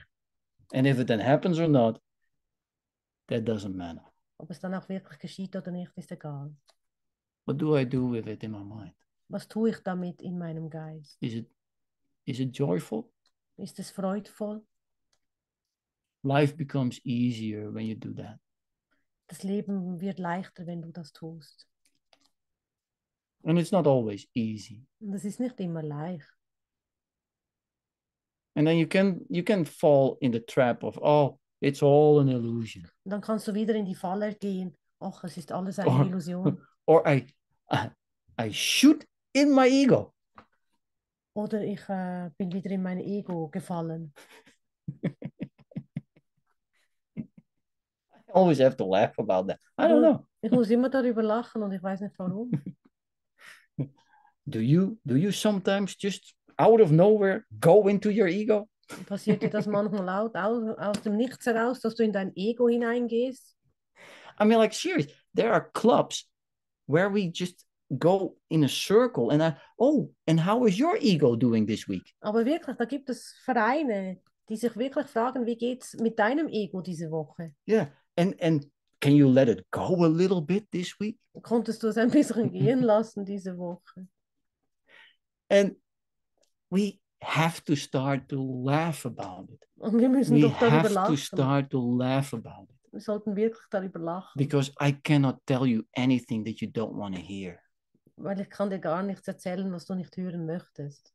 S2: And if it then happens or not, that doesn't matter.
S1: Ob es dann auch wirklich geschieht oder nicht, ist egal.
S2: What do I do with it in my mind?
S1: Was tue ich damit in meinem Geist?
S2: Is it joyful?
S1: Ist es freudvoll?
S2: Life becomes easier when you do that.
S1: Das Leben wird leichter, wenn du das tust.
S2: And it's not always easy.
S1: Und das ist nicht immer leicht.
S2: And then you can fall in the trap of, oh, it's all an illusion.
S1: Und dann kannst du wieder in die Falle gehen. Ach, es ist alles eine Illusion.
S2: Or I shoot in my ego.
S1: Oder ich bin wieder in mein Ego gefallen.
S2: I always have to laugh about that. I don't know.
S1: Ich muss immer darüber lachen und ich weiß nicht warum.
S2: Do you sometimes just out of nowhere go into your ego?
S1: Passiert dir das manchmal laut aus dem Nichts heraus, dass du in dein Ego hineingehst?
S2: I mean, like, serious. There are clubs where we just go in a circle and and how is your ego doing this week?
S1: Aber wirklich, da gibt es Vereine, die sich wirklich fragen, wie geht's mit deinem Ego diese Woche?
S2: Yeah, and can you let it go a little bit this week?
S1: Konntest du es ein bisschen gehen lassen diese Woche?
S2: And we have to start to laugh about it.
S1: Und wir müssen
S2: We
S1: doch darüber
S2: have to
S1: lachen.
S2: start to laugh about it.
S1: Wir sollten wirklich darüber lachen.
S2: Because I cannot tell you anything that you don't want to hear.
S1: Weil ich kann dir gar nichts erzählen, was du nicht hören möchtest.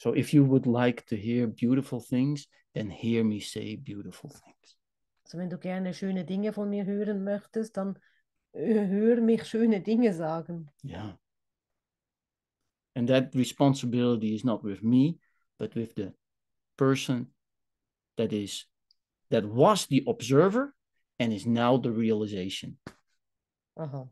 S2: So if you would like to hear beautiful things, then hear me say beautiful things.
S1: Also wenn du gerne schöne Dinge von mir hören möchtest, dann hör mich schöne Dinge sagen.
S2: Yeah. And that responsibility is not with me, but with the person that was the observer and is now the realization.
S1: Aha.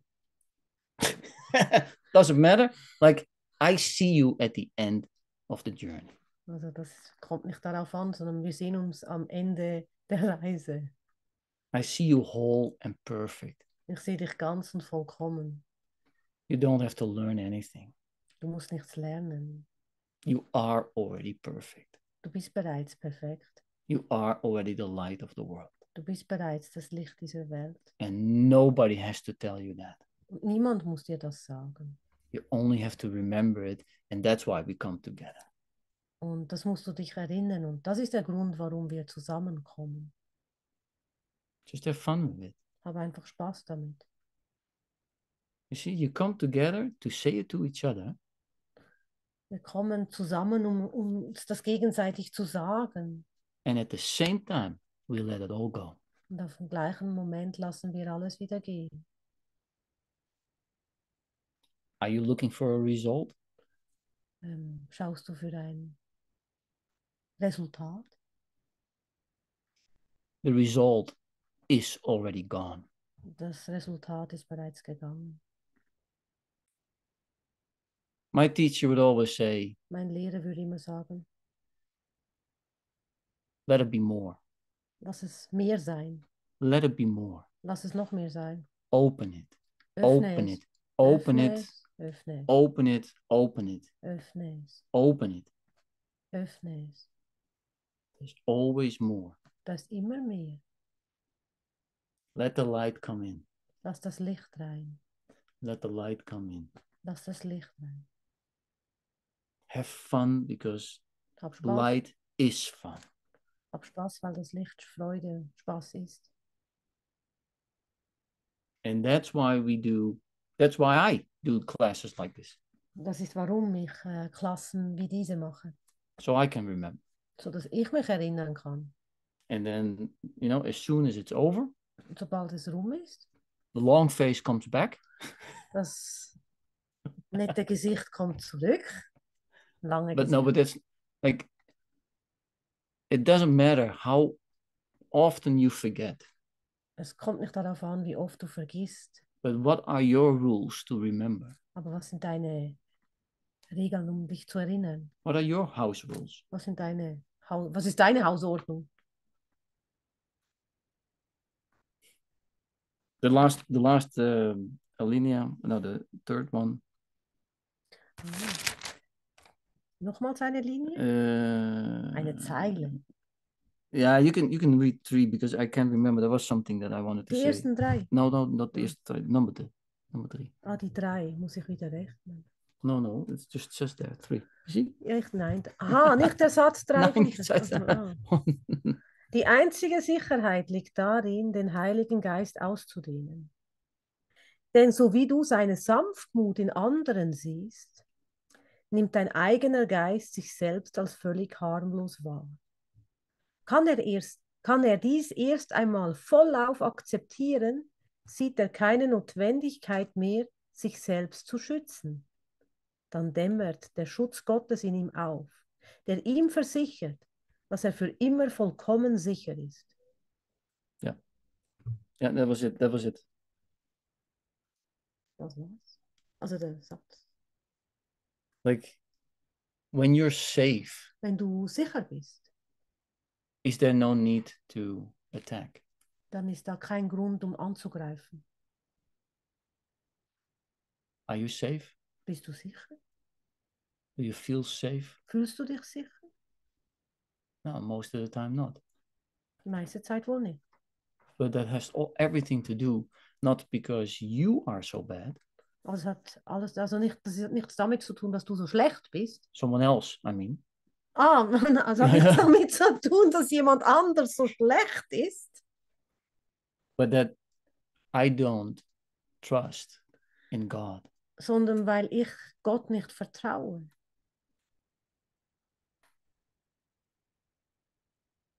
S2: Doesn't matter. Like, I see you at the end of the journey.
S1: Also das kommt nicht darauf an, sondern wir sehen uns am Ende der Reise.
S2: I see you whole and perfect.
S1: Ich sehe dich ganz und vollkommen.
S2: You don't have to learn anything.
S1: Du musst nichts lernen.
S2: You are already perfect.
S1: Du bist bereits perfekt.
S2: You are already the light of the world.
S1: Du bist bereits das Licht dieser Welt.
S2: And nobody has to tell you that.
S1: Und niemand muss dir das sagen.
S2: You only have to remember it, and that's why we come together.
S1: Und das musst du dich erinnern. Und das ist der Grund, warum wir zusammenkommen.
S2: Just have fun with it.
S1: Hab einfach Spaß damit.
S2: You see, you come together to say it to each other.
S1: Wir kommen zusammen, um uns das gegenseitig zu sagen.
S2: And at the same time, we let it all go.
S1: Und auf dem gleichen Moment lassen wir alles wieder gehen.
S2: Are you looking for a result?
S1: Schaust du für ein Resultat?
S2: The result is already gone.
S1: Das Resultat ist bereits gegangen.
S2: My teacher would always say,
S1: Mein Lehrer würde immer sagen,
S2: let it be more.
S1: lass es mehr sein.
S2: Let it be more.
S1: Lass es noch mehr sein.
S2: Open it.
S1: Öffne
S2: Open
S1: es.
S2: it. Open
S1: Öffne
S2: it.
S1: es. Öffne es.
S2: Open it. Open it.
S1: Öffne es.
S2: Open it.
S1: Öffne es.
S2: There's always more.
S1: Da ist immer mehr.
S2: Let the light come in.
S1: Lass das Licht rein.
S2: Let the light come in.
S1: Lass das Licht rein.
S2: Have fun because
S1: Hab Spaß.
S2: light is fun.
S1: Hab Spaß, weil das Licht Freude, Spaß ist.
S2: And that's why I do classes like this.
S1: Das ist, warum ich Klassen wie diese mache.
S2: So I can remember.
S1: So dass ich mich erinnern kann.
S2: And then, as soon as it's over,
S1: Und sobald es rum ist,
S2: the long face comes back.
S1: das nette Gesicht kommt zurück. Lange
S2: But
S1: Gesicht.
S2: no, but that's like, it doesn't matter how often you forget.
S1: Es kommt nicht darauf an, wie oft du vergisst.
S2: But what are your rules to remember?
S1: Aber was sind deine Regeln, um dich zu erinnern?
S2: What are your house rules?
S1: Was ist deine Hausordnung?
S2: The last alinea, no, the third one.
S1: Nochmals eine Linie? Eine Zeile.
S2: Yeah, you can read 3 because I can't remember. There was something that I wanted to
S1: Die
S2: say.
S1: ersten 3.
S2: No, not the first 3. Number 3.
S1: Ah, die 3 muss ich wieder rechnen.
S2: No, it's just there. 3. See?
S1: Echt, nein. Aha, nicht der Satz 3.
S2: Nein, nicht Satz 3.
S1: Die einzige Sicherheit liegt darin, den Heiligen Geist auszudehnen. Denn so wie du seine Sanftmut in anderen siehst, nimmt dein eigener Geist sich selbst als völlig harmlos wahr. Kann er dies erst einmal vollauf akzeptieren, sieht er keine Notwendigkeit mehr, sich selbst zu schützen. Dann dämmert der Schutz Gottes in ihm auf, der ihm versichert, dass er für immer vollkommen sicher ist.
S2: Ja. Ja, that was it.
S1: Das war's. Also der Satz.
S2: Like, when you're safe,
S1: wenn du sicher bist,
S2: is there no need to attack?
S1: dann ist da kein Grund, um anzugreifen.
S2: Are you safe?
S1: Bist du sicher?
S2: Do you feel safe?
S1: Fühlst du dich sicher?
S2: No, most of the time not.
S1: Die meiste Zeit wohl nicht.
S2: But that has everything to do, not because you are so bad.
S1: Aber es hat alles, das hat nichts damit zu tun, dass du so schlecht bist.
S2: Someone else, I mean.
S1: Ah, also hat nichts damit zu tun, dass jemand anders so schlecht ist.
S2: But that I don't trust in God.
S1: Sondern weil ich Gott nicht vertraue.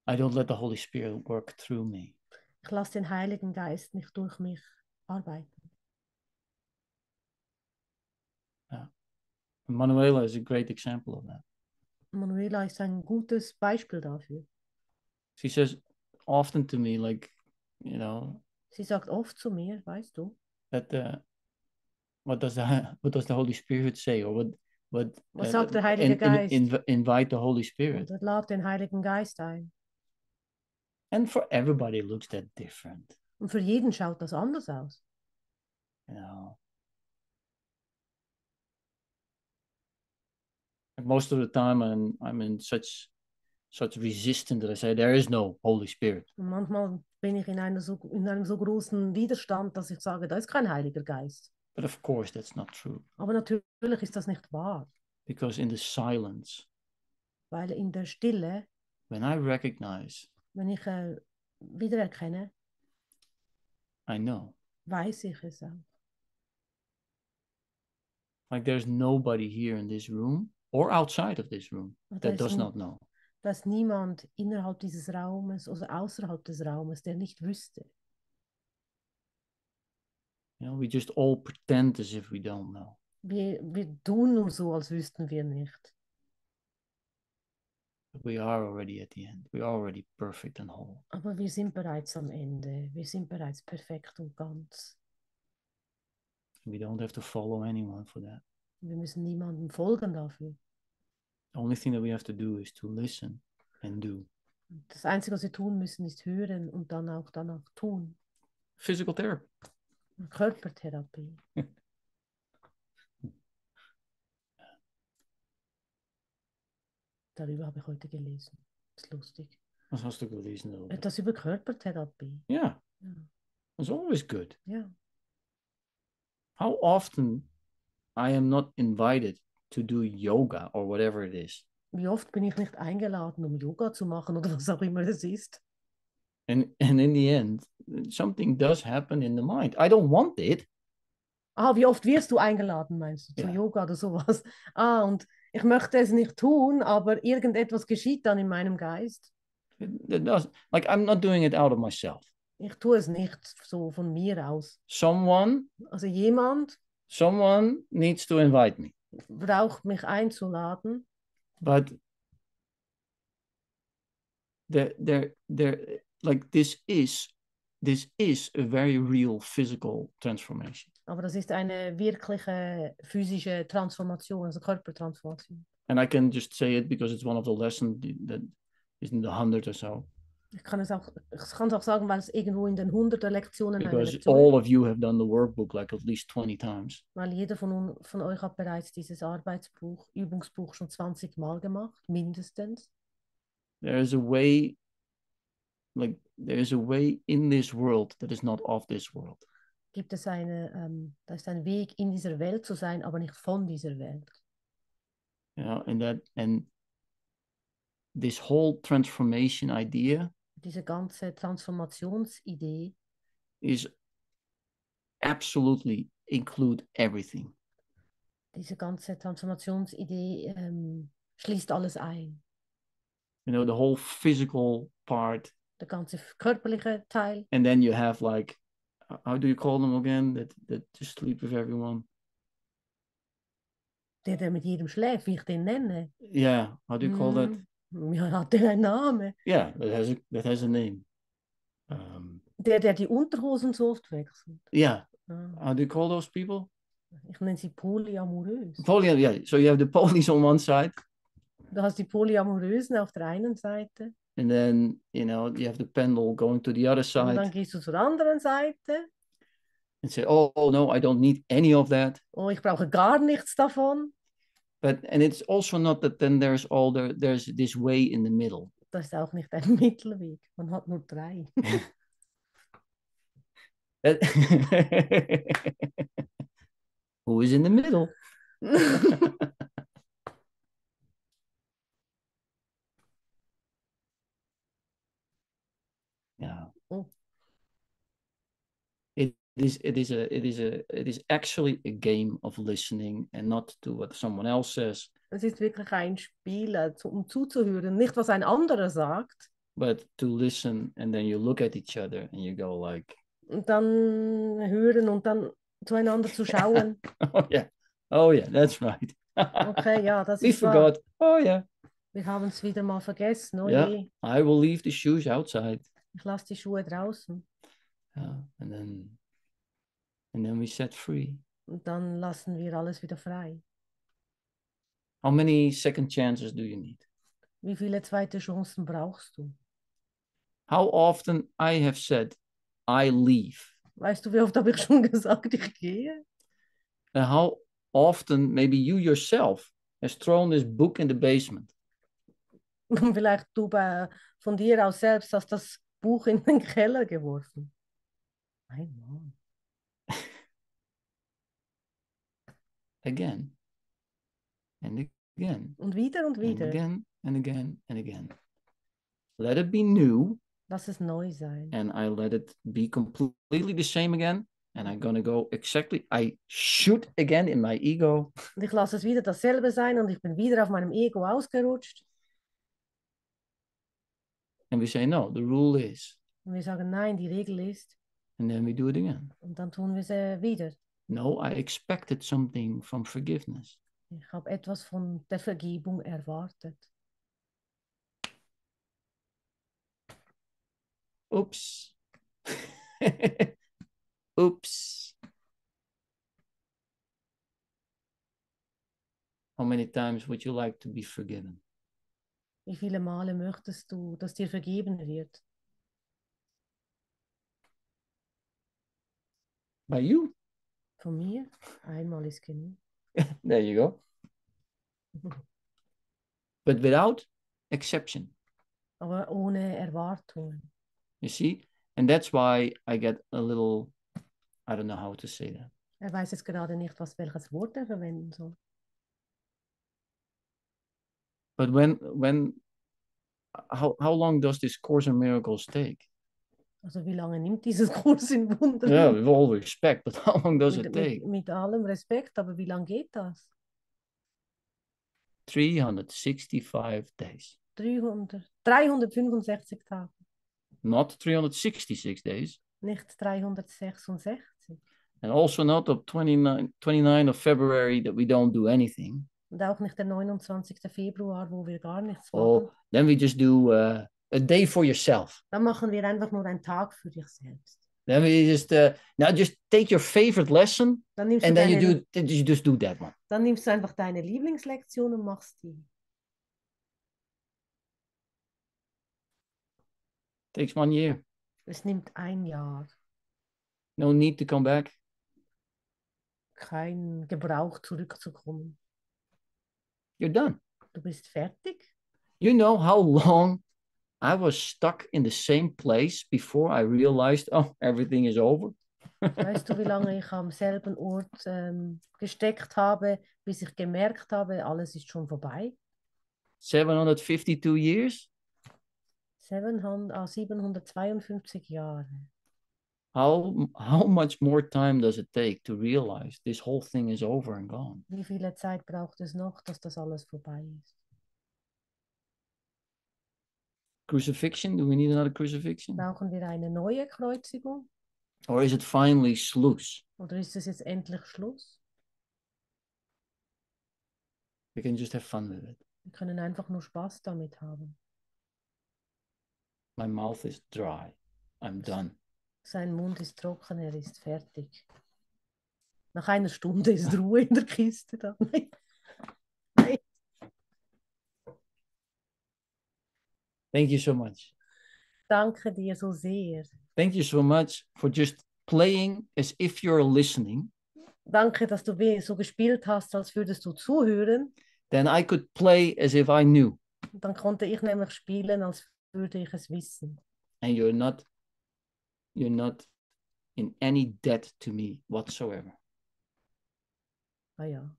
S2: I don't let the Holy Spirit work through me.
S1: Ich lasse den Heiligen Geist nicht durch mich arbeiten.
S2: Yeah. Manuela is a great example of that.
S1: Manuela ist ein gutes Beispiel dafür.
S2: She says often to me, like,
S1: Sie sagt oft zu mir, weißt du,
S2: that what does the Holy Spirit say, or
S1: was sagt der Heilige Geist?
S2: Invite the Holy Spirit.
S1: Und lad den Heiligen Geist ein.
S2: And for everybody, it looks that different.
S1: Und für jeden schaut das anders aus.
S2: Most of the time, I'm in such resistance that I say there is no Holy Spirit.
S1: Und manchmal bin ich in einem so großen Widerstand, dass ich sage, da ist kein Heiliger Geist.
S2: But of course, that's not true.
S1: Aber natürlich ist das nicht wahr.
S2: Because in the silence,
S1: weil in der Stille,
S2: when I recognize,
S1: wenn ich wiedererkenne,
S2: I know.
S1: weiß ich es auch.
S2: Like there's nobody here in this room or outside of this room that does not know.
S1: Da ist niemand innerhalb dieses Raumes oder außerhalb des Raumes, der nicht wüsste.
S2: We just all pretend as if we don't know.
S1: Wir tun nur so, als wüssten wir nicht.
S2: We are already at the end. We are already perfect and whole.
S1: Aber wir sind bereits am Ende. Wir sind bereits perfekt und ganz.
S2: We don't have to follow anyone for that.
S1: Wir müssen niemandem folgen dafür.
S2: The only thing that we have to do is to listen and do.
S1: Das Einzige, was wir tun müssen, ist hören und dann auch danach tun.
S2: Physical therapy.
S1: Körpertherapie. Darüber habe ich heute gelesen. Das ist lustig.
S2: Was hast du gelesen? Elbert?
S1: Etwas über Körpertherapie.
S2: Yeah.
S1: Ja.
S2: It's always good.
S1: Ja.
S2: How often I am not invited to do yoga or whatever it is.
S1: Wie oft bin ich nicht eingeladen, um Yoga zu machen oder was auch immer es ist.
S2: And in the end, something does happen in the mind. I don't want it.
S1: Ah, wie oft wirst du eingeladen, meinst du, zu
S2: Ja.
S1: Yoga oder sowas? Ah, und ich möchte es nicht tun, aber irgendetwas geschieht dann in meinem Geist.
S2: It does. Like, I'm not doing it out of myself.
S1: Ich tue es nicht so von mir aus.
S2: Someone
S1: Also jemand
S2: needs to invite me.
S1: braucht mich einzuladen.
S2: But like this is a very real physical transformation.
S1: Aber das ist eine wirkliche physische Transformation, also Körpertransformation.
S2: And I can just say it because it's one of the lessons that is in the 100 or so.
S1: Ich kann es auch sagen, weil es irgendwo in den 100er Lektionen eine
S2: Because
S1: Lektion
S2: all of you have done the workbook like at least 20 times.
S1: weil jeder von euch hat bereits dieses Arbeitsbuch, Übungsbuch schon 20 Mal gemacht, mindestens.
S2: There is a way in this world that is not of this world.
S1: Gibt es da ist ein Weg in dieser Welt zu sein, aber nicht von dieser Welt.
S2: And this whole transformation idea
S1: Diese ganze Transformationsidee
S2: is absolutely include everything.
S1: Diese ganze Transformationsidee schließt alles ein.
S2: You know, the whole physical part.
S1: Der ganze körperliche Teil.
S2: And then you have like, how do you call them again? That just sleep with everyone.
S1: Der mit jedem schläft, wie ich den nenne.
S2: Yeah, how do you call that?
S1: Ja, hat der einen Namen.
S2: Yeah, that has a name.
S1: Der die Unterhosen so oft wechselt.
S2: Yeah. How do you call those people?
S1: Ich nenne sie polyamorös.
S2: Yeah. So you have the police on one side.
S1: Du hast die Polyamorösen auf der einen Seite.
S2: And then, you have the pendle going to the other side.
S1: Und dann gehst du zur anderen Seite.
S2: And say, oh no, I don't need any of that.
S1: Oh, ich brauche gar nichts davon.
S2: And it's also not that then there's this way in the middle.
S1: Das ist auch nicht ein Mittelweg. Man hat nur 3.
S2: Who is in the middle? Yeah.
S1: Oh.
S2: It is actually a game of listening and not to what someone else says.
S1: Es ist wirklich ein Spiel, um zuzuhören, nicht was ein anderer sagt.
S2: But to listen and then you look at each other and you go like.
S1: Und dann hören und dann zueinander zu schauen.
S2: Oh yeah, that's right.
S1: Okay, ja, das
S2: We
S1: ist
S2: forgot.
S1: wahr.
S2: Oh yeah.
S1: Wir haben es wieder mal vergessen. Oh
S2: yeah,
S1: je.
S2: I will leave the shoes outside.
S1: Ich lasse die Schuhe draußen.
S2: And then we set free.
S1: Und dann lassen wir alles wieder frei.
S2: How many second chances do you need?
S1: Wie viele zweite Chancen brauchst du?
S2: How often I have said, I leave.
S1: Weißt du, wie oft habe ich schon gesagt, ich gehe?
S2: And how often maybe you yourself has thrown this book in the basement.
S1: Und vielleicht du von dir aus selbst hast das Buch in den Keller geworfen. Mein Mann.
S2: Again. And again.
S1: Und wieder und wieder.
S2: And again and again and again. Let it be new.
S1: Lass es neu sein.
S2: And I let it be completely the same again. And I'm gonna go exactly, I shoot again in my ego.
S1: Und ich lasse es wieder dasselbe sein und ich bin wieder auf meinem Ego ausgerutscht.
S2: And we say, no, the rule is.
S1: Und wir sagen, nein, die Regel ist.
S2: And then we do it again.
S1: Und dann tun wir es wieder.
S2: No, I expected something from forgiveness.
S1: Ich habe etwas von der Vergebung erwartet.
S2: Oops. Oops. How many times would you like to be forgiven?
S1: Wie viele Male möchtest du, dass dir vergeben wird?
S2: By you?
S1: Von mir? Einmal ist genug.
S2: There you go. But without exception.
S1: Aber ohne Erwartungen.
S2: You see? And that's why I get a little, I don't know how to say that.
S1: Er weiß jetzt gerade nicht, welches Wort er verwenden soll.
S2: But how long does this Course in Miracles take?
S1: Also wie lange nimmt dieses Kurs in Wundern?
S2: Yeah, with all respect, but how long does it take?
S1: Mit allem Respekt, aber wie lange geht das?
S2: 365 days.
S1: 365 Tage.
S2: Not 366 days.
S1: Nicht 366.
S2: And also not of 29 of February that we don't do anything.
S1: Und auch nicht der 29. Februar, wo wir gar nichts machen.
S2: Oh, then we just do a day for yourself.
S1: Dann machen wir einfach nur einen Tag für dich selbst.
S2: Then we just now just take your favorite lesson
S1: Dann nimmst
S2: and
S1: du
S2: then
S1: deine,
S2: you just do that one.
S1: Dann nimmst du einfach deine Lieblingslektion und machst die.
S2: Takes 1 year.
S1: Es nimmt ein Jahr.
S2: No need to come back.
S1: Kein Gebrauch zurückzukommen.
S2: You're done.
S1: Du bist fertig.
S2: You know how long I was stuck in the same place before I realized, oh, everything is over?
S1: Weißt du, wie lange ich am selben Ort gesteckt habe, bis ich gemerkt habe, alles ist schon vorbei?
S2: 752 years?
S1: 752 Jahre.
S2: How much more time does it take to realize this whole thing is over and gone?
S1: Wie viele Zeit braucht es noch, dass das alles vorbei ist?
S2: Crucifixion? Do we need another crucifixion?
S1: Brauchen wir eine neue Kreuzigung?
S2: Or is it finally Schluss?
S1: Oder ist es jetzt endlich Schluss?
S2: We can just have fun with it.
S1: Wir können einfach nur Spaß damit haben.
S2: My mouth is dry. I'm done.
S1: Sein Mund ist trocken, er ist fertig. Nach einer Stunde ist Ruhe in der Kiste da. Nein. Nein.
S2: Thank you so much.
S1: Danke dir so sehr.
S2: Thank you so much for just playing as if you're listening.
S1: Danke, dass du so gespielt hast, als würdest du zuhören.
S2: Then I could play as if I knew.
S1: Und dann konnte ich nämlich spielen, als würde ich es wissen.
S2: And you're not in any debt to me whatsoever.
S1: Ah ja.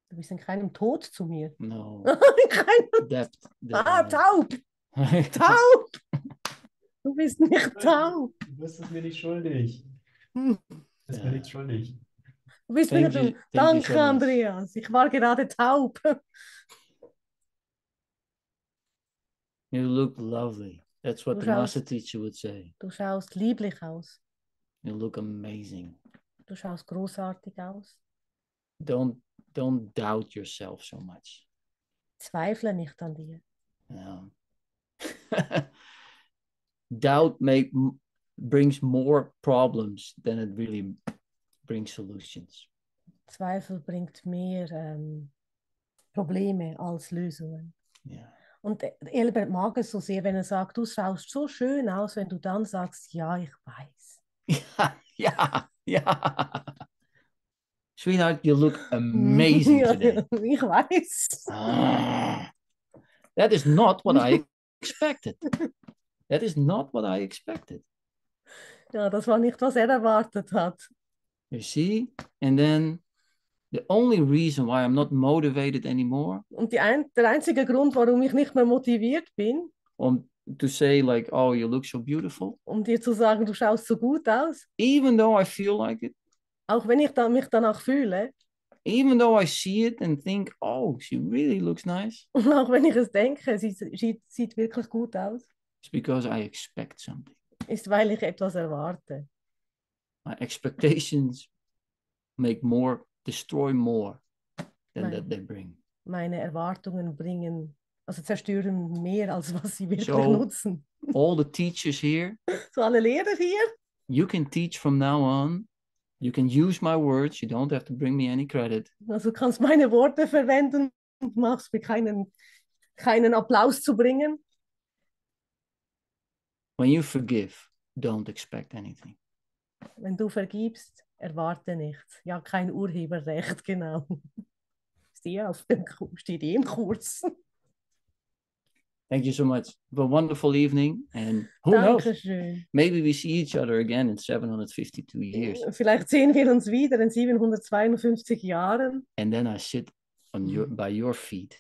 S1: Du bist in keinem Tod zu mir.
S2: No.
S1: In keinem...
S2: Debt.
S1: Taub! Taub! Du bist nicht taub.
S3: Du bist es mir nicht schuldig.
S1: Hm.
S3: Du bist mir nicht schuldig.
S1: Du bist mir
S2: Thank you
S1: Danke,
S2: so much.
S1: Andreas. Ich war gerade taub.
S2: You look lovely. That's what the master teacher would say.
S1: Du schaust lieblich aus.
S2: You look amazing.
S1: Du schaust großartig aus.
S2: Don't doubt yourself so much.
S1: Zweifle nicht an dir.
S2: No. Doubt brings more problems than it really brings solutions.
S1: Zweifel bringt mehr Probleme als Lösungen.
S2: Yeah.
S1: Und Elbert mag es so sehr, wenn er sagt, du schaust so schön aus, wenn du dann sagst, ja, ich weiß.
S2: Yeah. Sweetheart, you look amazing today.
S1: Ich weiß.
S2: That is not what I expected. That is not what I expected.
S1: Ja, das war nicht, was er erwartet hat.
S2: You see? And then the only reason why I'm not motivated anymore.
S1: Und der einzige Grund, warum ich nicht mehr motiviert bin,
S2: to say like, oh, you look so beautiful.
S1: Dir zu sagen, du schaust so gut aus.
S2: Even though I feel like it.
S1: Auch wenn ich mich danach fühle.
S2: Even though I see it and think, oh, she really looks nice.
S1: Und auch wenn ich es denke, sie sieht wirklich gut aus.
S2: It's because I expect something.
S1: Ist, weil ich etwas erwarte.
S2: My expectations destroy more than that they bring.
S1: Meine Erwartungen bringen Also zerstören mehr, als was sie wirklich
S2: So-
S1: nutzen.
S2: All the teachers here,
S1: So alle Lehrer hier.
S2: you can teach from now on. You can use my words. You don't have to bring me any credit.
S1: Also du kannst meine Worte verwenden und machst mir keinen Applaus zu bringen.
S2: When you forgive, don't expect anything.
S1: Wenn du vergibst, erwarte nichts. Ja, kein Urheberrecht, genau. Steht im Kurs.
S2: Thank you so much. Have a wonderful evening. And who knows?
S1: Dankeschön.
S2: Maybe we see each other again in 752 years.
S1: Vielleicht sehen wir uns wieder in 752 Jahren.
S2: And then I sit by your feet.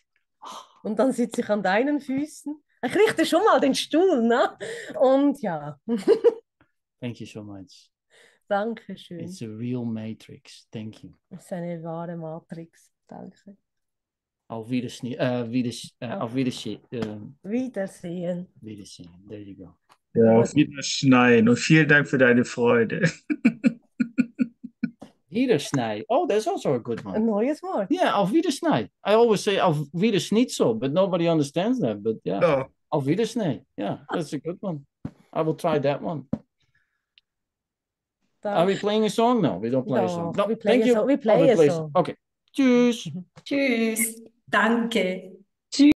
S1: Und dann sitze ich an deinen Füßen. Ich richte schon mal den Stuhl, ne? Und ja.
S2: Thank you so much.
S1: Dankeschön.
S2: It's a real matrix. Thank you.
S1: Das ist eine wahre Matrix. Danke.
S2: Auf Wiedersehen. Auf Wiedersehen.
S1: Wiedersehen.
S2: Wiedersehen. There you go.
S3: Ja, auf Wiederschneiden und vielen Dank für deine Freude.
S2: Wiedersnij. Oh, that's also a good
S1: Ein
S2: one.
S1: neues Wort.
S2: Yeah, auf Wiedersnij. I always say auf Wiederschnitzel, but nobody understands that. But yeah,
S3: Ja.
S2: auf Wiedersnij. Yeah, that's a good one. I will try that one. Are we playing a song? No, we don't play a song. No,
S1: we play
S2: thank
S1: a
S2: you.
S1: song. We
S2: Oh,
S1: play a
S2: play
S1: song.
S2: Okay. Tschüss.
S4: Tschüss. Danke.